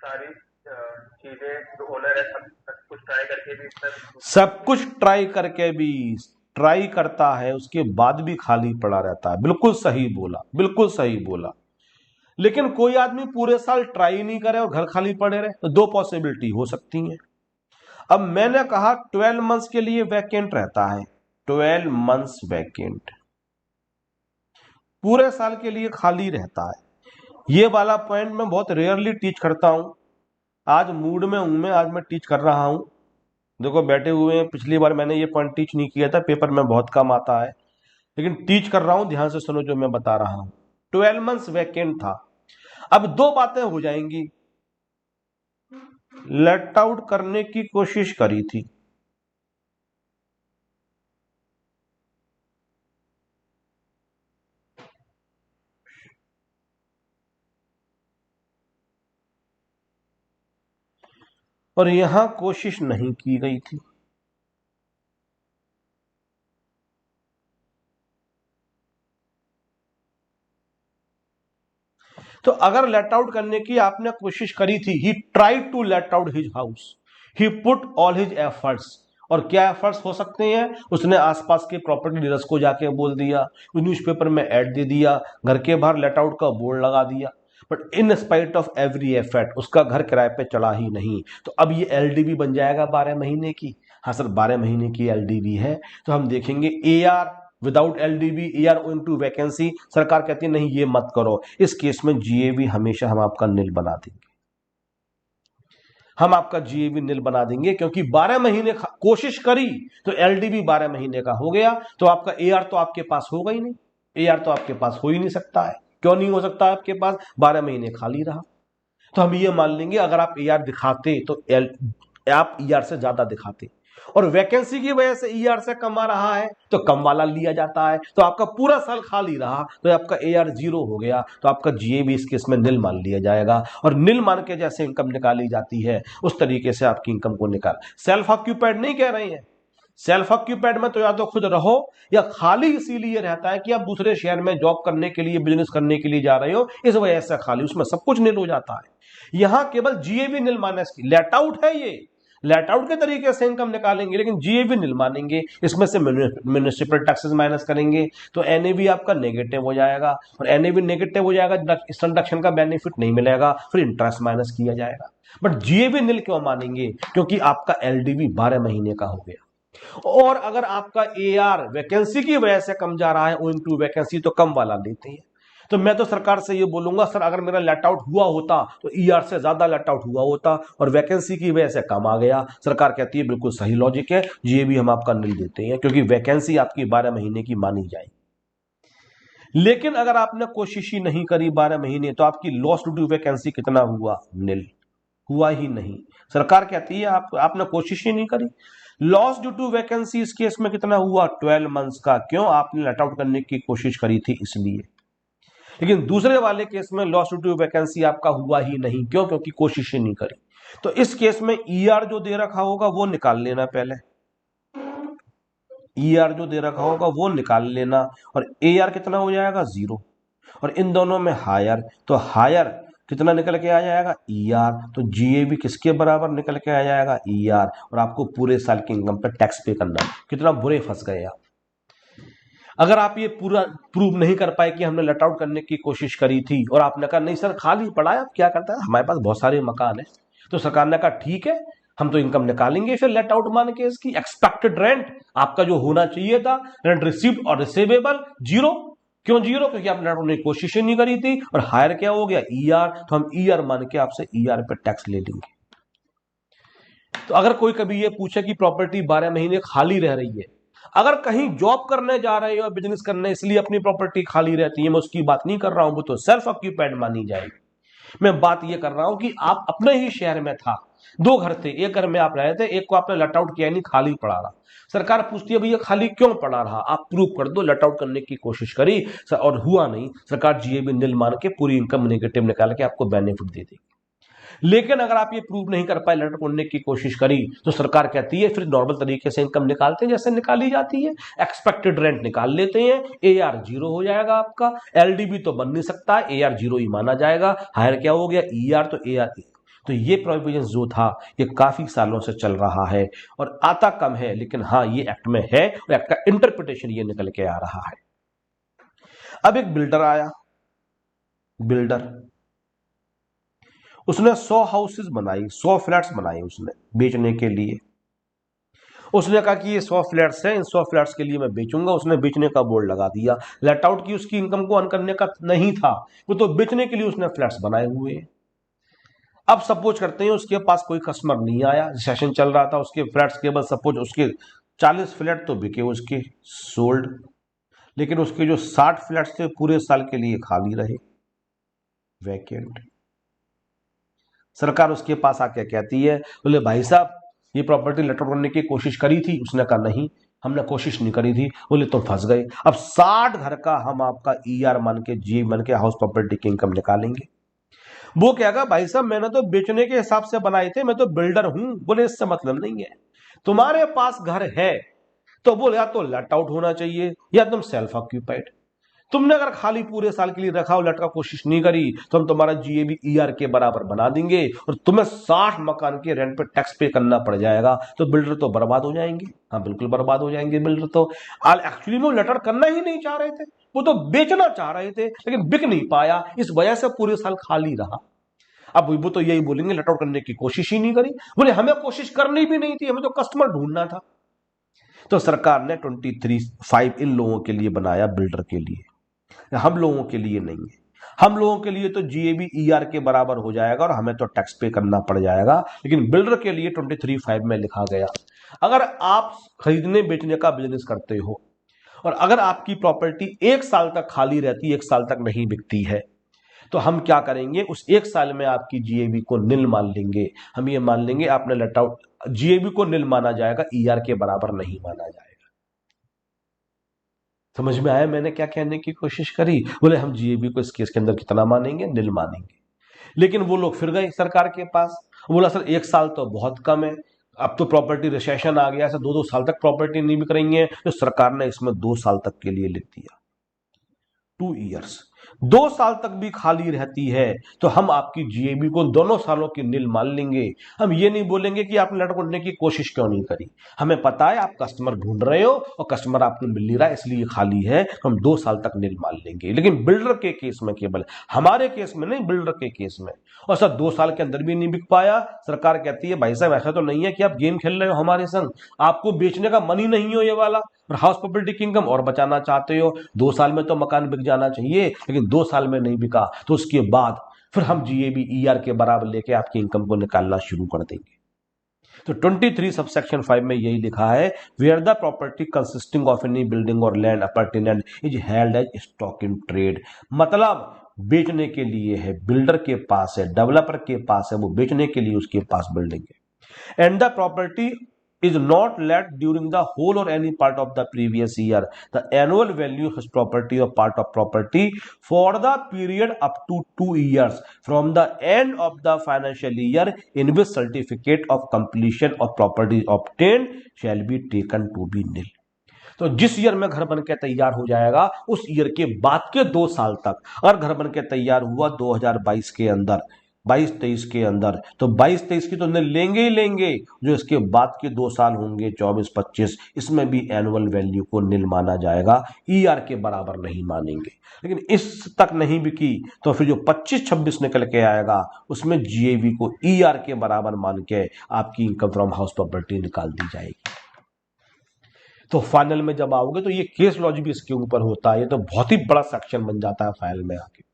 Speaker 2: सारी चीजें जो ओनर है सब कुछ ट्राई करके भी इसमें
Speaker 1: सब कुछ ट्राई करके भी, ट्राई करता है उसके बाद भी खाली पड़ा रहता है। बिल्कुल सही बोला, बिल्कुल सही बोला। लेकिन कोई आदमी पूरे साल ट्राई नहीं करे और घर खाली पड़े रहे, तो दो पॉसिबिलिटी हो सकती हैं। अब मैंने कहा 12 मंथ्स के लिए वैकेंट रहता है, 12 मंथ्स वैकेंट, पूरे साल के लिए खाली रहता है। ये वाला पॉइंट मैं बहुत रेयरली टीच करता हूं। आज मूड में हूं मैं, आज मैं टीच कर रहा हूं। देखो बैठे हुए हैं, पिछली बार मैंने ये पॉइंट टीच नहीं किया था, पेपर में बहुत कम आता है, लेकिन टीच कर रहा हूं, ध्यान से सुनो जो मैं बता रहा हूं। 12 मंथ्स वैकेंट था। अब दो बातें हो जाएंगी, लेट आउट करने की कोशिश करी थी, और यहां कोशिश नहीं की गई थी। तो अगर लेट आउट करने की आपने कोशिश करी थी, he tried to let out his house, he put all his efforts, और क्या एफर्ट्स हो सकते हैं, उसने आसपास के प्रॉपर्टी डीलर्स को जाके बोल दिया, न्यूज़पेपर में ऐड दे दिया, घर के बाहर लेट आउट का बोर्ड लगा दिया, but in spite of every effort उसका घर किराए पे चढ़ा ही नहीं। तो अब ये एलडीबी बन जाएगा 12 महीने की। हाँ सर 12 महीने की एलडीबी है, तो हम देखेंगे AR without LDB, AR owing to vacancy, सरकार कहती है नहीं ये मत करो। इस केस में जीएवी हमेशा हम आपका निल बना देंगे, हम आपका जीएवी निल बना देंगे, क्योंकि 12 महीने कोशिश करी तो एलडीबी 12 महीने का हो गया, तो आपका एआर तो आपके पास होगा ही नहीं, एआर तो आपके पास हो ही नहीं सकता है। क्यों नहीं हो सकता है आपके पास, 12 महीने खाली रहा। तो हम ये मान लेंगे अगर आप एआर दिखाते तो आप ईआर से ज्यादा दिखाते, और वैकेंसी की वजह से ईआर से कम आ रहा है तो कम वाला लिया जाता है, तो आपका पूरा साल खाली रहा तो आपका एआर 0 हो गया, तो आपका जीएबी इस केस में निल मान लिया जाएगा। और निल मान के जैसे इनकम निकाली जाती है उस तरीके से आपकी इनकम को निकाल, सेल्फ ऑक्यूपाइड नहीं कह रहे हैं। सेल्फ ऑक्यूपाइड में तो या तो खुद रहो या खाली इसीलिए रहता है कि आप दूसरे शहर में जॉब करने के लिए, बिजनेस करने के लिए जा रहे हो, इस वजह से खाली, उसमें सब कुछ निल हो जाता है। यहां केवल जीएबी निल माइनस की, लेट आउट है, ये लेट आउट के तरीके से इनकम निकालेंगे, लेकिन जीएबी निल मानेंगे, इसमें से म्युनिसिपल टैक्सेस माइनस करेंगे, तो एनएबी आपका नेगेटिव हो जाएगा, और एनएबी नेगेटिव हो जाएगा, इस ट्रांजेक्शन का बेनिफिट नहीं मिलेगा, फिर इंटरेस्ट माइनस किया जाएगा। बट जीएबी निल क्यों मानेंगे, क्योंकि आपका एलडीबी 12 महीने का हो गया। और अगर आपका एआर वैकेंसी की वजह से कम जा रहा है, ओइंग टू वैकेंसी, तो कम वाला लेते हैं। तो मैं तो सरकार से ये बोलूंगा सर अगर मेरा लेट आउट हुआ होता तो ईआर से ज्यादा लेट आउट हुआ होता और वैकेंसी की वजह से कम आ गया। सरकार कहती है बिल्कुल सही लॉजिक है, ये भी हम आपका निल देते हैं, क्योंकि वैकेंसी आपकी 12 महीने की मानी जाएगी। लेकिन अगर आपने कोशिश ही नहीं करी 12 महीने, तो आपकी लॉस ड्यू टू वैकेंसी कितना हुआ, निल, हुआ ही नहीं। सरकार कहती है आपने कोशिश ही नहीं करी। लॉस ड्यू टू वैकेंसी इस केस में कितना हुआ, 12 मंथ्स का। क्यों, आपने लेट आउट करने की कोशिश करी थी इसलिए। लेकिन दूसरे वाले केस में लॉस ड्यू टू वैकेंसी आपका हुआ ही नहीं, क्यों, क्योंकि कोशिश ही नहीं करी। तो इस केस में ईआर जो दे रखा होगा वो निकाल लेना, पहले ईआर जो दे रखा होगा वो निकाल लेना, और एआर कितना हो जाएगा, 0, और इन दोनों में हायर, तो हायर कितना निकल के आ जाएगा, ईआर, तो जीएबी किसके बराबर निकल के आ जाएगा, ईआर, और आपको पूरे साल की इनकम पर टैक्स पे करना है। कितना बुरे फंस गए आप। अगर आप ये पूरा प्रूव नहीं कर पाए कि हमने लेट आउट करने की कोशिश करी थी और आपने कहा नहीं सर खाली पड़ा है, आप क्या करता है, हमारे पास बहुत सारे मकान है, तो सरकार ने कहा ठीक है हम तो इनकम निकालेंगे फिर लेट आउट मान के इसकी। एक्सपेक्टेड रेंट आपका जो होना चाहिए था, रेंट रिसीव्ड और रिसीवेबल 0। क्यों 0, क्योंकि आपने लेट आउट की कोशिश ही नहीं करी थी। और हायर क्या हो गया, ईआर, तो हम ईआर मान के आपसे ईआर पे टैक्स ले लेंगे। तो अगर कोई कभी ये पूछे कि प्रॉपर्टी 12 महीने खाली रह रही है, अगर कहीं जॉब करने जा रहे हो, बिजनेस करने, इसलिए अपनी प्रॉपर्टी खाली रहती है, मैं उसकी बात नहीं कर रहा हूं, वो तो सेल्फ ऑक्यूपाइड मानी जाएगी। मैं बात ये कर रहा हूं कि आप अपने ही शहर में था, 2 घर थे, एक घर में आप रहे थे, एक को आपने लेट आउट किया नहीं, खाली पड़ा रहा। सरकार पूछती है भैया खाली क्यों पड़ा रहा, आप प्रूव कर दो, लेट आउट करने की कोशिश करी और हुआ नहीं, सरकार जीएबी निल मान के पूरी इनकम नेगेटिव निकाल के आपको बेनिफिट दे देगी। लेकिन अगर आप ये प्रूव नहीं कर पाए, लेटर खोलने की कोशिश करी, तो सरकार कहती है फिर नॉर्मल तरीके से इनकम निकालते हैं जैसे निकाली जाती है, एक्सपेक्टेड रेंट निकाल लेते हैं, एआर 0 हो जाएगा आपका, एलडीबी तो बन नहीं सकता, एआर 0 ही माना जाएगा, हायर क्या हो गया, ईआर, तो एआर तो ये प्रोविजन जो था ये काफी सालों से चल रहा है और आता कम है, लेकिन हाँ ये एक्ट में है और एक्ट का इंटरप्रिटेशन ये निकल के आ रहा है। अब एक बिल्डर आया, बिल्डर उसने 100 हाउसेस बनाई, 100 फ्लैट्स बनाए उसने बेचने के लिए। उसने कहा कि ये 100 फ्लैट्स हैं, इन 100 फ्लैट्स के लिए मैं बेचूंगा। उसने बेचने का बोर्ड लगा दिया। लेट आउट की उसकी इनकम को अर्न करने का नहीं था, वो तो बेचने के लिए उसने फ्लैट्स बनाए हुए हैं। अब सपोज करते हैं उसके पास कोई कस्टमर नहीं आया, सेशन चल रहा था, उसके फ्लैट्स केवल सपोज उसके 40 फ्लैट तो बिके उसके, सोल्ड, लेकिन उसके जो 60 फ्लैट्स थे पूरे साल के लिए खाली रहे, वैकेंट। सरकार उसके पास आके कहती है, बोले भाई साहब ये प्रॉपर्टी लेट आउट करने की कोशिश करी थी? उसने कहा नहीं, हमने कोशिश नहीं करी थी। बोले तुम फंस गए। अब 60 घर का हम आपका ईआर मान के, जी मान के, हाउस प्रॉपर्टी की इनकम निकालेंगे। वो कहेगा भाई साहब मैंने तो बेचने के हिसाब से बनाए थे, मैं तो बिल्डर हूं। बोले इससे मतलब नहीं है, तुम्हारे पास घर है तो बोले या तो लेट आउट होना चाहिए या तुम सेल्फ ऑक्यूपाइड। तुमने अगर खाली पूरे साल के लिए रखा हो, लेट का कोशिश नहीं करी, तो हम तुम्हारा जीएबी ईआर के बराबर बना देंगे और तुम्हें 60 मकान के रेंट पे टैक्स पे करना पड़ जाएगा। तो बिल्डर तो बर्बाद हो जाएंगे। हाँ बिल्कुल बर्बाद हो जाएंगे बिल्डर तो। एक्चुअली में वो लेटर करना ही नहीं चाह रहे थे, वो तो बेचना चाह रहे थे, लेकिन बिक नहीं पाया, इस वजह से पूरे साल खाली रहा। अब वो तो यही बोलेंगे लेट आउट करने की कोशिश ही नहीं करी। बोले हमें कोशिश करनी भी नहीं थी, हमें तो कस्टमर ढूंढना था। तो सरकार ने 23(5) इन लोगों के लिए बनाया, बिल्डर के लिए, हम लोगों के लिए नहीं है। हम लोगों के लिए तो जीएबी ईआर के बराबर हो जाएगा और हमें तो टैक्स पे करना पड़ जाएगा, लेकिन बिल्डर के लिए 23(5) में लिखा गया। अगर आप खरीदने बेचने का बिजनेस करते हो और अगर आपकी प्रॉपर्टी 1 साल तक खाली रहती, 1 साल तक नहीं बिकती है, तो हम क्या करेंगे, उस 1 साल में आपकी जीएबी को निल मान लेंगे। हम ये मान लेंगे आपने लेट आउट, जीएबी को निल माना जाएगा, ईआर के बराबर नहीं माना जाएगा। समझ में आया मैंने क्या कहने की कोशिश करी? बोले हम जीएबी को इस केस के अंदर कितना मानेंगे, निल मानेंगे। लेकिन वो लोग फिर गए सरकार के पास, बोला सर 1 साल तो बहुत कम है, अब तो प्रॉपर्टी रिसेशन आ गया, ऐसा 2-2 साल तक प्रॉपर्टी नहीं बिक रही है, तो सरकार ने इसमें 2 साल तक के लिए लिख दिया, 2 ईयर्स। 2 साल तक भी खाली रहती है तो हम आपकी जीएबी को दोनों सालों की निल मान लेंगे। हम ये नहीं बोलेंगे कि आपने लेटर करने की कोशिश क्यों नहीं करी, हमें पता है आप कस्टमर ढूंढ रहे हो और कस्टमर आपको मिल नहीं रहा है इसलिए खाली है, हम 2 साल तक निल मान लेंगे। लेकिन बिल्डर के केस में, केवल हमारे केस में नहीं, बिल्डर के केस में, और सर 2 साल के अंदर भी नहीं बिक पाया, सरकार कहती है भाई साहब ऐसा तो नहीं है कि आप गेम खेल रहे हो हमारे संग, आपको बेचने का मन ही नहीं हो ये वाला, और हाउस प्रॉपर्टी की इनकम और बचाना चाहते हो। 2 साल में तो मकान बिक जाना चाहिए, लेकिन 2 साल में नहीं बिका तो उसके बाद फिर हम जीएबी ईआर के बराबर लेके आपकी इनकम को निकालना शुरू कर देंगे। तो 23 सबसेक्शन 5 में यही लिखा है, where the property consisting of any building और land appurtenant is held as stock in trade. मतलब बेचने के लिए है, बिल्डर के पास है, डेवलपर के पास है, वो बेचने के लिए उसके पास बिल्डिंग है। And the property is not let during the whole or any part of the previous year, the annual value of property or part of property for the period up to 2 years from the end of the financial year in which certificate of completion of property obtained shall be taken to be nil। तो जिस ईयर में घर बन के तैयार हो जाएगा उस ईयर के बाद के 2 साल तक, अगर घर बन के तैयार हुआ 2022 के अंदर, 22-23 के अंदर, तो 22-23 की तो लेंगे ही लेंगे, जो इसके बाद के 2 साल होंगे 24-25, इसमें भी एनुअल वैल्यू को निल माना जाएगा, ईआर के बराबर नहीं मानेंगे। लेकिन इस तक नहीं बिकी तो फिर जो 25-26 निकल के आएगा उसमें जीएवी को ईआर के बराबर मान के आपकी इनकम फ्रॉम हाउस प्रॉपर्टी निकाल दी जाएगी। तो फाइनल में जब आओगे तो ये केस लॉज भी इसके ऊपर होता है, ये तो बहुत ही बड़ा सेक्शन बन जाता है फाइल में आके।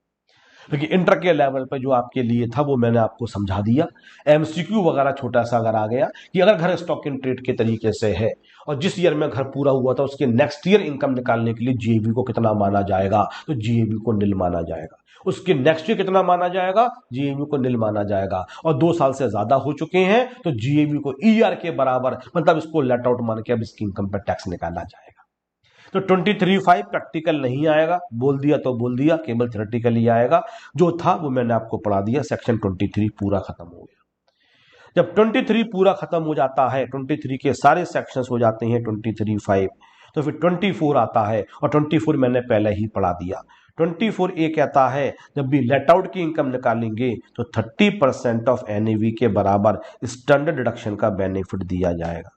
Speaker 1: लेकिन इंटर के लेवल पे जो आपके लिए था वो मैंने आपको समझा दिया। एमसीक्यू वगैरह छोटा सा अगर आ गया कि अगर घर स्टॉक इन ट्रेड के तरीके से है और जिस ईयर में घर पूरा हुआ था उसके नेक्स्ट ईयर इनकम निकालने के लिए जीएबी को कितना माना जाएगा, तो जीएबी को निल माना जाएगा। उसके नेक्स्ट ईयर कितना माना जाएगा, जीएबी को निल माना जाएगा। और 2 साल से ज्यादा हो चुके हैं तो जीएबी को ईआर के बराबर, मतलब इसको लेट आउट मान के अब इसकी इनकम पर टैक्स निकाला जाएगा। तो 23(5) प्रैक्टिकल नहीं आएगा, बोल दिया तो बोल दिया, केवल थ्योरेटिकली आएगा। जो था वो मैंने आपको पढ़ा दिया, सेक्शन 23 पूरा खत्म हो गया। जब 23 पूरा खत्म हो जाता है, 23 के सारे सेक्शंस हो जाते हैं 23(5), तो फिर 24 आता है, और 24 मैंने पहले ही पढ़ा दिया। 24A कहता है जब भी लेट आउट की इनकम निकालेंगे तो 30% ऑफ NAV के बराबर स्टैंडर्ड डिडक्शन का बेनिफिट दिया जाएगा।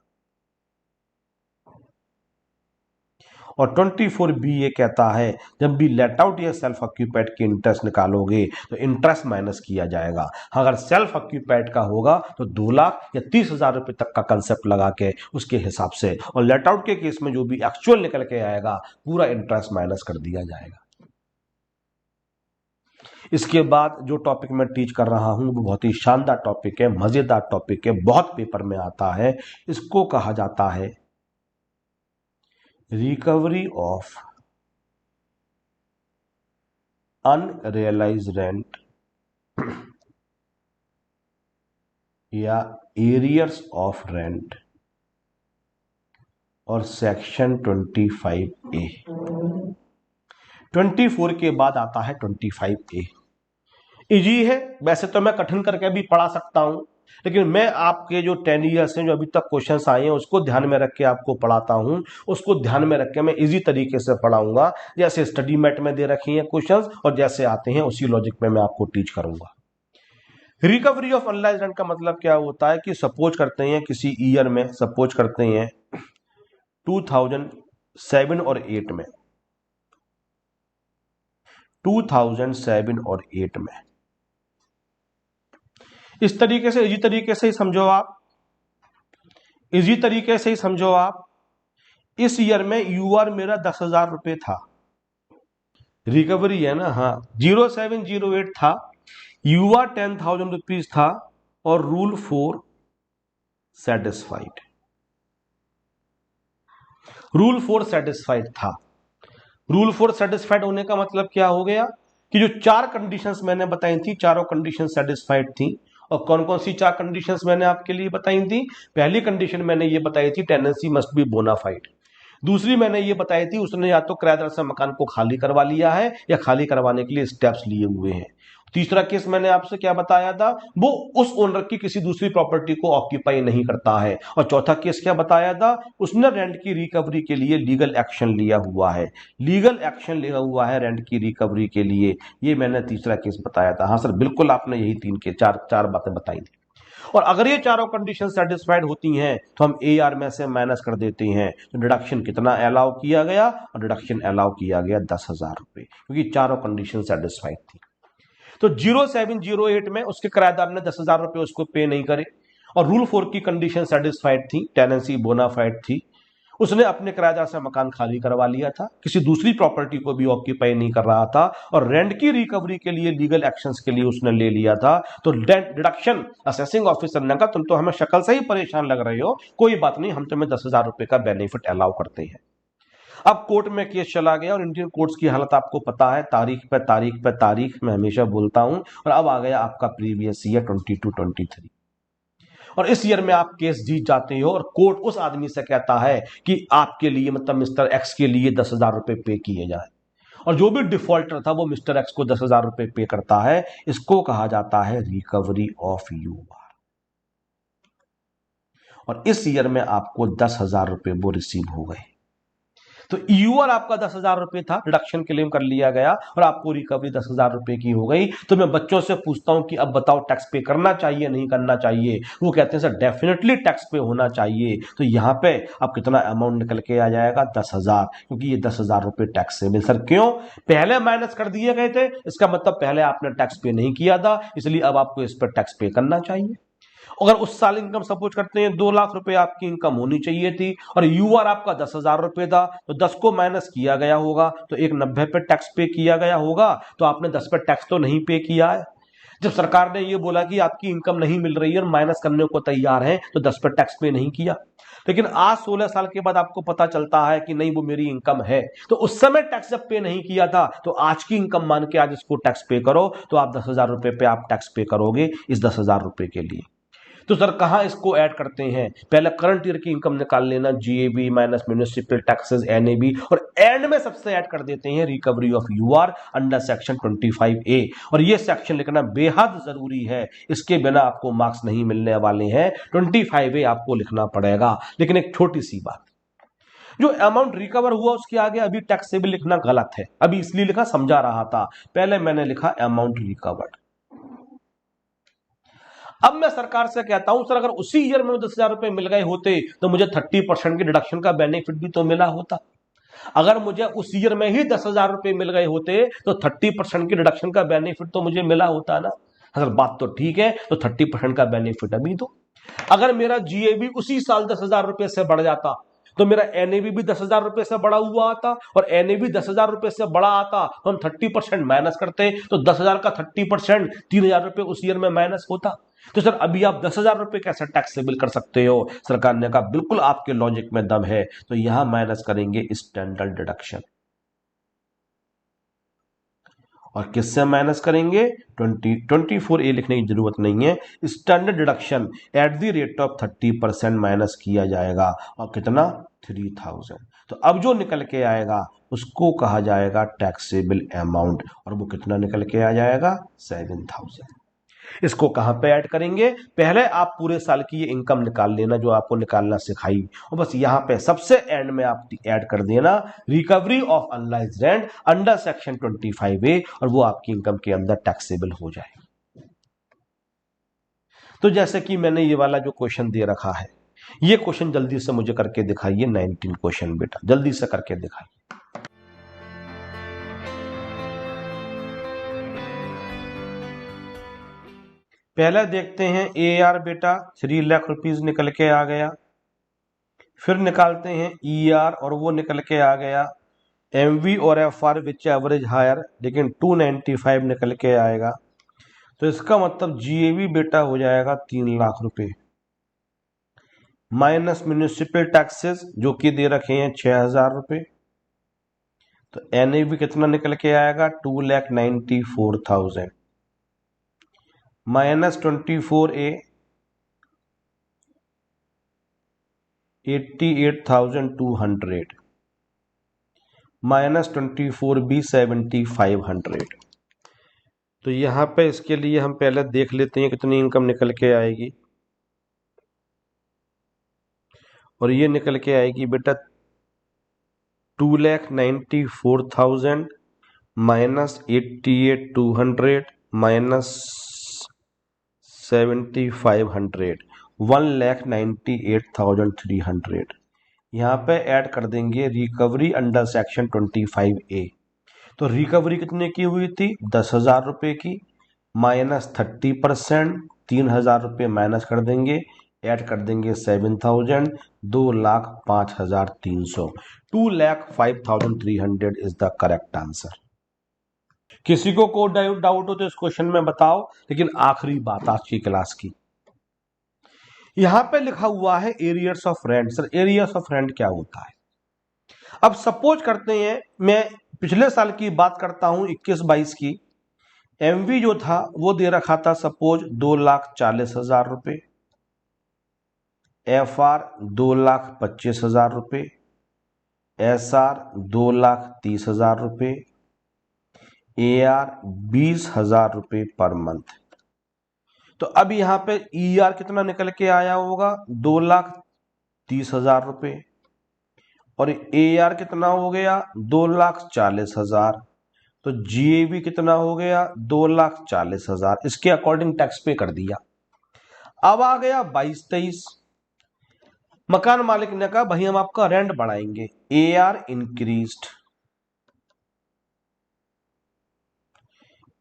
Speaker 1: और 24B ये कहता है जब भी लेट आउट या सेल्फ ऑक्यूपाइड के इंटरेस्ट निकालोगे तो इंटरेस्ट माइनस किया जाएगा। अगर सेल्फ ऑक्यूपाइड का होगा तो 2 लाख या 30,000 रुपए तक का कंसेप्ट लगा के उसके हिसाब से, और लेट आउट के केस में जो भी एक्चुअल निकल के आएगा पूरा इंटरेस्ट माइनस कर दिया जाएगा। इसके बाद जो टॉपिक मैं टीच कर रहा हूं वो बहुत ही शानदार टॉपिक है, मजेदार टॉपिक है, बहुत पेपर में आता है। इसको कहा जाता है रिकवरी ऑफ अनरियलाइज्ड रेंट या एरियर्स ऑफ रेंट और सेक्शन 25A। 24 के बाद आता है 25A। इजी है, वैसे तो मैं कठिन करके भी पढ़ा सकता हूं, लेकिन मैं आपके जो 10 ईयर्स हैं जो अभी तक क्वेश्चंस आए हैं उसको ध्यान में रख के आपको पढ़ाता हूं। उसको ध्यान में रख के मैं इजी तरीके से पढ़ाऊंगा, जैसे स्टडी मैट में दे रखी हैं क्वेश्चंस और जैसे आते हैं उसी लॉजिक में मैं आपको टीच करूंगा। रिकवरी ऑफ अनरियलाइज्ड रेंट का मतलब क्या होता है कि सपोज करते हैं किसी ईयर में, सपोज करते हैं 2007 और 8 में, 2007 और 8 में इस तरीके से, इजी तरीके से ही समझो आप, इजी तरीके से ही समझो आप। इस ईयर में यूआर मेरा 10,000 रुपए था, रिकवरी है ना, हाँ 0708 था, यूआर 10,000 रुपीज था और रूल 4 सेटिस्फाइड, रूल 4 सेटिस्फाइड था। रूल 4 सेटिस्फाइड होने का मतलब क्या हो गया कि जो 4 कंडीशंस मैंने बताई थी, चारों कंडीशन सेटिस्फाइड थी। और कौन कौन सी 4 कंडीशंस मैंने आपके लिए बताई थी? पहली कंडीशन मैंने ये बताई थी टेनेंसी मस्ट बी बोनाफाइड। दूसरी मैंने ये बताई थी उसने या तो किराएदार से मकान को खाली करवा लिया है या खाली करवाने के लिए स्टेप्स लिए हुए हैं। तीसरा केस मैंने आपसे क्या बताया था, वो उस ओनर की किसी दूसरी प्रॉपर्टी को ऑक्यूपाई नहीं करता है। और चौथा केस क्या बताया था, उसने रेंट की रिकवरी के लिए लीगल एक्शन लिया हुआ है, लीगल एक्शन लिया हुआ है रेंट की रिकवरी के लिए। ये मैंने तीसरा केस बताया था। हाँ सर बिल्कुल, आपने यही 3 के 4 बातें बताई थी। और अगर ये चारों कंडीशन सेटिस्फाइड होती हैं तो हम AR में से माइनस कर देते हैं। तो डिडक्शन कितना अलाउ किया गया, और डिडक्शन अलाउ किया गया 10,000 रुपए, क्योंकि चारों कंडीशन सेटिस्फाइड थी। तो 0708 में उसके किराएदार ने 10,000 रुपए उसको पे नहीं करे और रूल 4 की कंडीशन सेटिस्फाइड थी, टेनेंसी बोनाफाइड थी, उसने अपने किराएदार से मकान खाली करवा लिया था, किसी दूसरी प्रॉपर्टी को भी ऑक्यूपाई नहीं कर रहा था और रेंट की रिकवरी के लिए लीगल एक्शंस के लिए उसने ले लिया था। तो डिडक्शन असेसिंग ऑफिसर ने कहा तुम तो हमें शक्ल से ही परेशान लग रहे हो, कोई बात नहीं, हम तुम्हें 10,000 रुपए का बेनिफिट अलाउ करते हैं। अब कोर्ट में केस चला गया और इंडियन कोर्ट्स की हालत आपको पता है, तारीख पे तारीख पे तारीख मैं हमेशा बोलता हूं। और अब आ गया आपका प्रीवियस ईयर 22-23 और इस ईयर में आप केस जीत जाते हो और कोर्ट उस आदमी से कहता है कि आपके लिए, मतलब मिस्टर एक्स के लिए 10,000 रुपए पे किए जाए, और जो भी डिफॉल्टर था वो मिस्टर एक्स को 10,000 रुपए पे करता है। इसको कहा जाता है रिकवरी ऑफ यूआर। और इस ईयर में आपको 10,000 रुपए वो रिसीव हो गए। तो यूआर आपका 10,000 रुपए था, डिडक्शन क्लेम कर लिया गया और आपको रिकवरी 10,000 रुपए की हो गई। तो मैं बच्चों से पूछता हूं कि अब बताओ टैक्स पे करना चाहिए नहीं करना चाहिए? वो कहते हैं सर डेफिनेटली टैक्स पे होना चाहिए। तो यहां पे अब कितना अमाउंट निकल के आ जाएगा? 10,000, क्योंकि ये 10,000 रुपए टैक्स से मिल। सर क्यों? पहले माइनस कर दिए गए थे, इसका मतलब पहले आपने टैक्स पे नहीं किया था, इसलिए अब आपको इस पर टैक्स पे करना चाहिए। अगर उस साल इनकम सपोज करते हैं 2 लाख रुपए आपकी इनकम होनी चाहिए थी और यूआर आपका 10,000 रुपए था, तो 10 को माइनस किया गया होगा तो एक 90 पे टैक्स पे किया गया होगा। तो आपने 10 पे टैक्स तो नहीं पे किया है। जब सरकार ने ये बोला कि आपकी इनकम नहीं मिल रही है और माइनस करने को तैयार है, तो 10 पे टैक्स पे नहीं किया। लेकिन आज 16 साल के बाद आपको पता चलता है कि नहीं वो मेरी इनकम है, तो उस समय टैक्स जब पे नहीं किया था तो आज की इनकम मान के आज इसको टैक्स पे करो, तो आप 10,000 रुपए पे आप टैक्स पे करोगे इस 10,000 रुपए के लिए। तो सर कहां इसको ऐड करते हैं? पहले करंट ईयर की इनकम निकाल लेना, GAB minus municipal taxes NAB, और एंड में सबसे ऐड कर देते हैं recovery of UR under section 25A। और ये सेक्शन लिखना बेहद जरूरी है, इसके बिना आपको मार्क्स नहीं मिलने वाले हैं। 25A आपको लिखना पड़ेगा। लेकिन एक छोटी सी बात, जो अमाउंट रिकवर हुआ उसके आगे अभी टैक्सेबल लिखना गलत है, अभी इसलिए लिखा, समझा रहा था, पहले मैंने लिखा अमाउंट रिकवर्ड। अब मैं सरकार से कहता हूं सर अगर उसी ईयर में 10,000 रुपए मिल गए होते तो मुझे 30% की डिडक्शन का बेनिफिट भी तो मिला होता। अगर मुझे उस ईयर में ही 10,000 रुपए मिल गए होते तो 30% की डिडक्शन का बेनिफिट तो मुझे मिला होता ना। अगर बात तो ठीक है तो 30% का बेनिफिट अभी दो। अगर मेरा जीएबी उसी साल 10,000 रुपए से बढ़ जाता तो मेरा एनएबी भी 10,000 रुपए से बढ़ा हुआ आता, और एनएबी 10,000 रुपए से बढ़ा आता तो हम 30% माइनस करते, तो 10,000 का 30% 3,000 रुपए उस ईयर में माइनस होता। तो सर अभी आप 10,000 रुपए कैसे टैक्सेबल कर सकते हो? सरकार ने कहा बिल्कुल आपके लॉजिक में दम है, तो यहां माइनस करेंगे स्टैंडर्ड डिडक्शन। और किससे माइनस करेंगे? 24A लिखने की जरूरत नहीं है, standard deduction at the rate of 30% minus किया जाएगा, और कितना? 3,000। तो अब जो निकल के आएगा उसको कहा जाएगा टैक्सेबल अमाउंट, और वो कितना निकल के आ जाएगा? 7,000। इसको कहां पे ऐड करेंगे? पहले आप पूरे साल की ये इनकम निकाल लेना जो आपको निकालना सिखाई, और बस यहां पे सबसे एंड में आप ऐड कर देना recovery of unrealized rent under section 25A, और वो आपकी इनकम के अंदर टैक्सेबल हो जाए। तो जैसे कि मैंने ये वाला जो क्वेश्चन दे रखा है, ये क्वेश्चन जल्दी से मुझे करके दिखाइए। 19 क्वेश्चन बेटा जल्दी से करके दिखाइए। पहले देखते हैं AR बेटा 3 लाख रुपीज निकल के आ गया। फिर निकालते हैं ER, और वो निकल के आ गया। MV और FR विच एवरेज हायर, लेकिन 295 निकल के आएगा। तो इसका मतलब GAV बेटा हो जाएगा 3 लाख रुपए, माइनस म्यूनिसिपल टैक्सेस जो कि दे रखे हैं 6,000 रुपए। तो NAV कितना निकल के आएगा? 2,94,000 माइनस 24A 88,200 माइनस 24B 7,500। तो यहां पे इसके लिए हम पहले देख लेते हैं कितनी इनकम निकल के आएगी, और ये निकल के आएगी बेटा 2,94,000 माइनस 88,200 माइनस 7,500 1,98,300। यहाँ पे ऐड कर देंगे रिकवरी अंडर सेक्शन 25A। तो रिकवरी कितने की हुई थी? 10,000 रुपए की, माइनस 30%, 3,000 रुपये माइनस कर देंगे, ऐड कर देंगे 7,000, 2,05,300, 2,05,300 इज द करेक्ट आंसर। किसी को कोई डाउट हो तो इस क्वेश्चन में बताओ। लेकिन आखिरी बात आज की क्लास की, यहां पे लिखा हुआ है arrears of rent. Sir arrears of rent क्या होता है? अब सपोज करते हैं मैं पिछले साल की बात करता हूं 21-22 की, एमवी जो था वो दे रखा था सपोज 2,40,000 रुपए, FR 2,25,000 रुपए, SR 2,30,000 रुपए, AR 20,000 रुपए पर मंथ। तो अब यहां पे ER कितना निकल के आया होगा? 2,30,000 रुपए, और AR कितना हो गया? 2,40,000। तो GAV कितना हो गया? 2,40,000। इसके अकॉर्डिंग टैक्स पे कर दिया। अब आ गया 22-23, मकान मालिक ने कहा भाई हम आपका रेंट बढ़ाएंगे। AR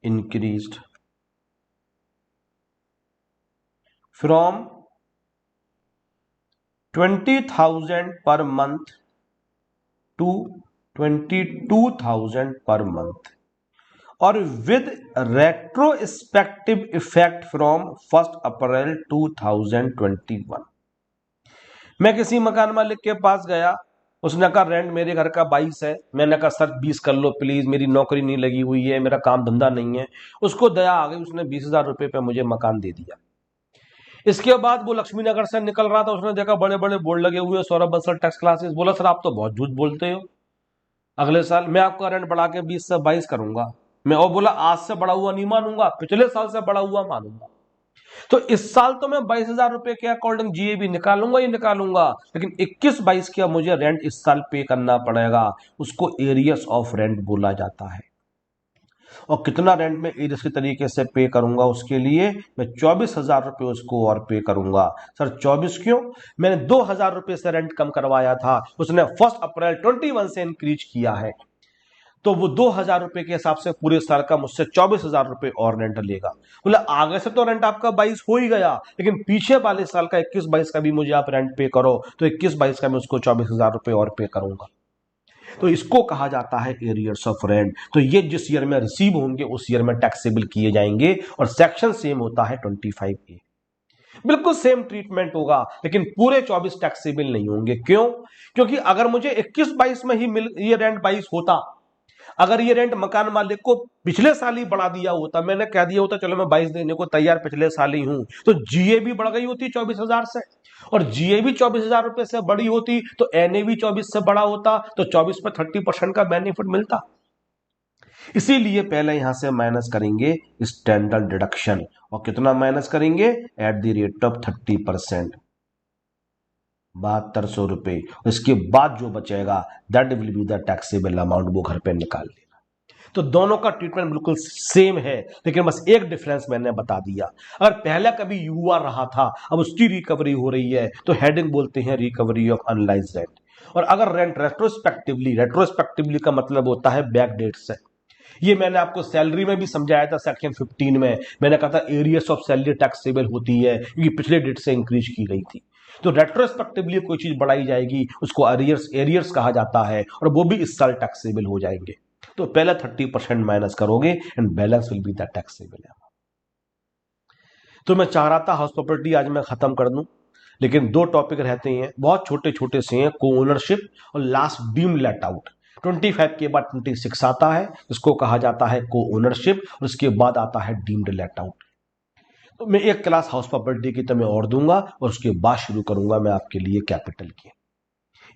Speaker 1: increased from 20,000 per month to 22,000 per month, और विद रेट्रोस्पेक्टिव इफेक्ट फ्रॉम 1 अप्रैल 2021। मैं किसी मकान मालिक के पास गया, उसने कहा रेंट मेरे घर का 22 है। मैंने कहा सर 20 कर लो प्लीज, मेरी नौकरी नहीं लगी हुई है, मेरा काम धंधा नहीं है। उसको दया आ गई, उसने 20,000 रुपए पे मुझे मकान दे दिया। इसके बाद वो लक्ष्मी नगर से निकल रहा था, उसने देखा बड़े बड़े बोर्ड लगे हुए सौरभ बंसल टैक्स क्लासेस। बोला सर आप तो बहुत झूठ बोलते हो, अगले साल मैं आपका रेंट बढ़ा के 20 से 22 करूंगा। मैं और बोला आज से बढ़ा हुआ नहीं मानूंगा, पिछले साल से बढ़ा हुआ मानूंगा। तो इस साल तो मैं 22,000 रुपए के अकॉर्डिंग जीएबी निकालूंगा ही निकालूंगा, लेकिन 21-22 का मुझे रेंट इस साल पे करना पड़ेगा। उसको एरियर्स ऑफ रेंट बोला जाता है। और कितना रेंट में एरियर्स के तरीके से पे करूंगा, उसके लिए मैं 24,000 रुपए उसको और पे करूंगा। सर 24 क्यों? मैंने 2,000 रुपए से रेंट कम करवाया था, उसने 1 अप्रैल 21 से इंक्रीज किया है, तो वो 2,000 रुपए के हिसाब से पूरे साल का मुझसे 24,000 रुपए और रेंट लेगा। बोले आगे से तो रेंट आपका 22 हो ही गया, लेकिन पीछे वाले साल का 21-22 का भी मुझे आप रेंट पे करो, तो 21-22 का मैं उसको 24,000 रुपए और पे करूंगा। तो इसको कहा जाता है एरियर्स ऑफ रेंट। तो ये जिस ईयर में रिसीव होंगे उस ईयर में टैक्सेबल किए जाएंगे, और सेक्शन सेम होता है 25A। बिल्कुल सेम ट्रीटमेंट होगा, लेकिन पूरे 24 टैक्सेबल नहीं होंगे। क्यों? क्योंकि अगर मुझे 21-22 में ही ये रेंट 22 होता, अगर ये रेंट मकान मालिक को पिछले साल ही बढ़ा दिया होता, मैंने कह दिया होता चलो मैं 22 देने को तैयार पिछले साल ही हूं, तो जीएबी बढ़ गई होती 24,000 से, और जीएबी 24,000 रुपए से बड़ी होती तो एनएबी 24 से बड़ा होता, तो 24 पे 30% का बेनिफिट मिलता। इसीलिए पहले यहां से माइनस करेंगे स्टैंडर्ड डिडक्शन, और कितना माइनस करेंगे? एट द रेट ऑफ 30%, 7200 रुपए। इसके बाद जो बचेगा that will be the taxable amount, वो घर पे निकाल लेना। तो दोनों का ट्रीटमेंट बिल्कुल सेम है, लेकिन बस एक डिफरेंस मैंने बता दिया। अगर पहला कभी यूआर रहा था, अब उसकी रिकवरी हो रही है, तो हेडिंग बोलते हैं रिकवरी ऑफ अनलाइज्ड रेंट। और अगर रेंट रेट्रोस्पेक्टिवली का मतलब होता है बैक डेट से। ये मैंने आपको सैलरी में भी समझाया था, सेक्शन 15 में मैंने कहा था एरियर्स ऑफ सैलरी टैक्सेबल होती है क्योंकि पिछले डेट से इंक्रीज की गई थी। तो रेट्रोस्पेक्टिवली कोई चीज बढ़ाई जाएगी उसको एरियर्स कहा जाता है, और वो भी इस साल टैक्सेबल हो जाएंगे। तो पहले 30% माइनस करोगे and balance will be the taxable. तो मैं चाह रहा था हाउस प्रॉपर्टी आज मैं खत्म कर दूं, लेकिन 2 टॉपिक रहते हैं, बहुत छोटे छोटे से हैं, को ओनरशिप और लास्ट डीम लेट आउट। 25 के बाद 26 आता है, इसको कहा जाता है को ओनरशिप, और उसके बाद आता है डीम्ड लेट आउट। तो मैं एक क्लास हाउस प्रॉपर्टी की तो मैं और दूंगा, और उसके बाद शुरू करूंगा मैं आपके लिए कैपिटल की।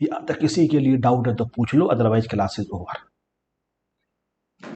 Speaker 1: या तक किसी के लिए डाउट है तो पूछ लो, अदरवाइज क्लासेस ओवर।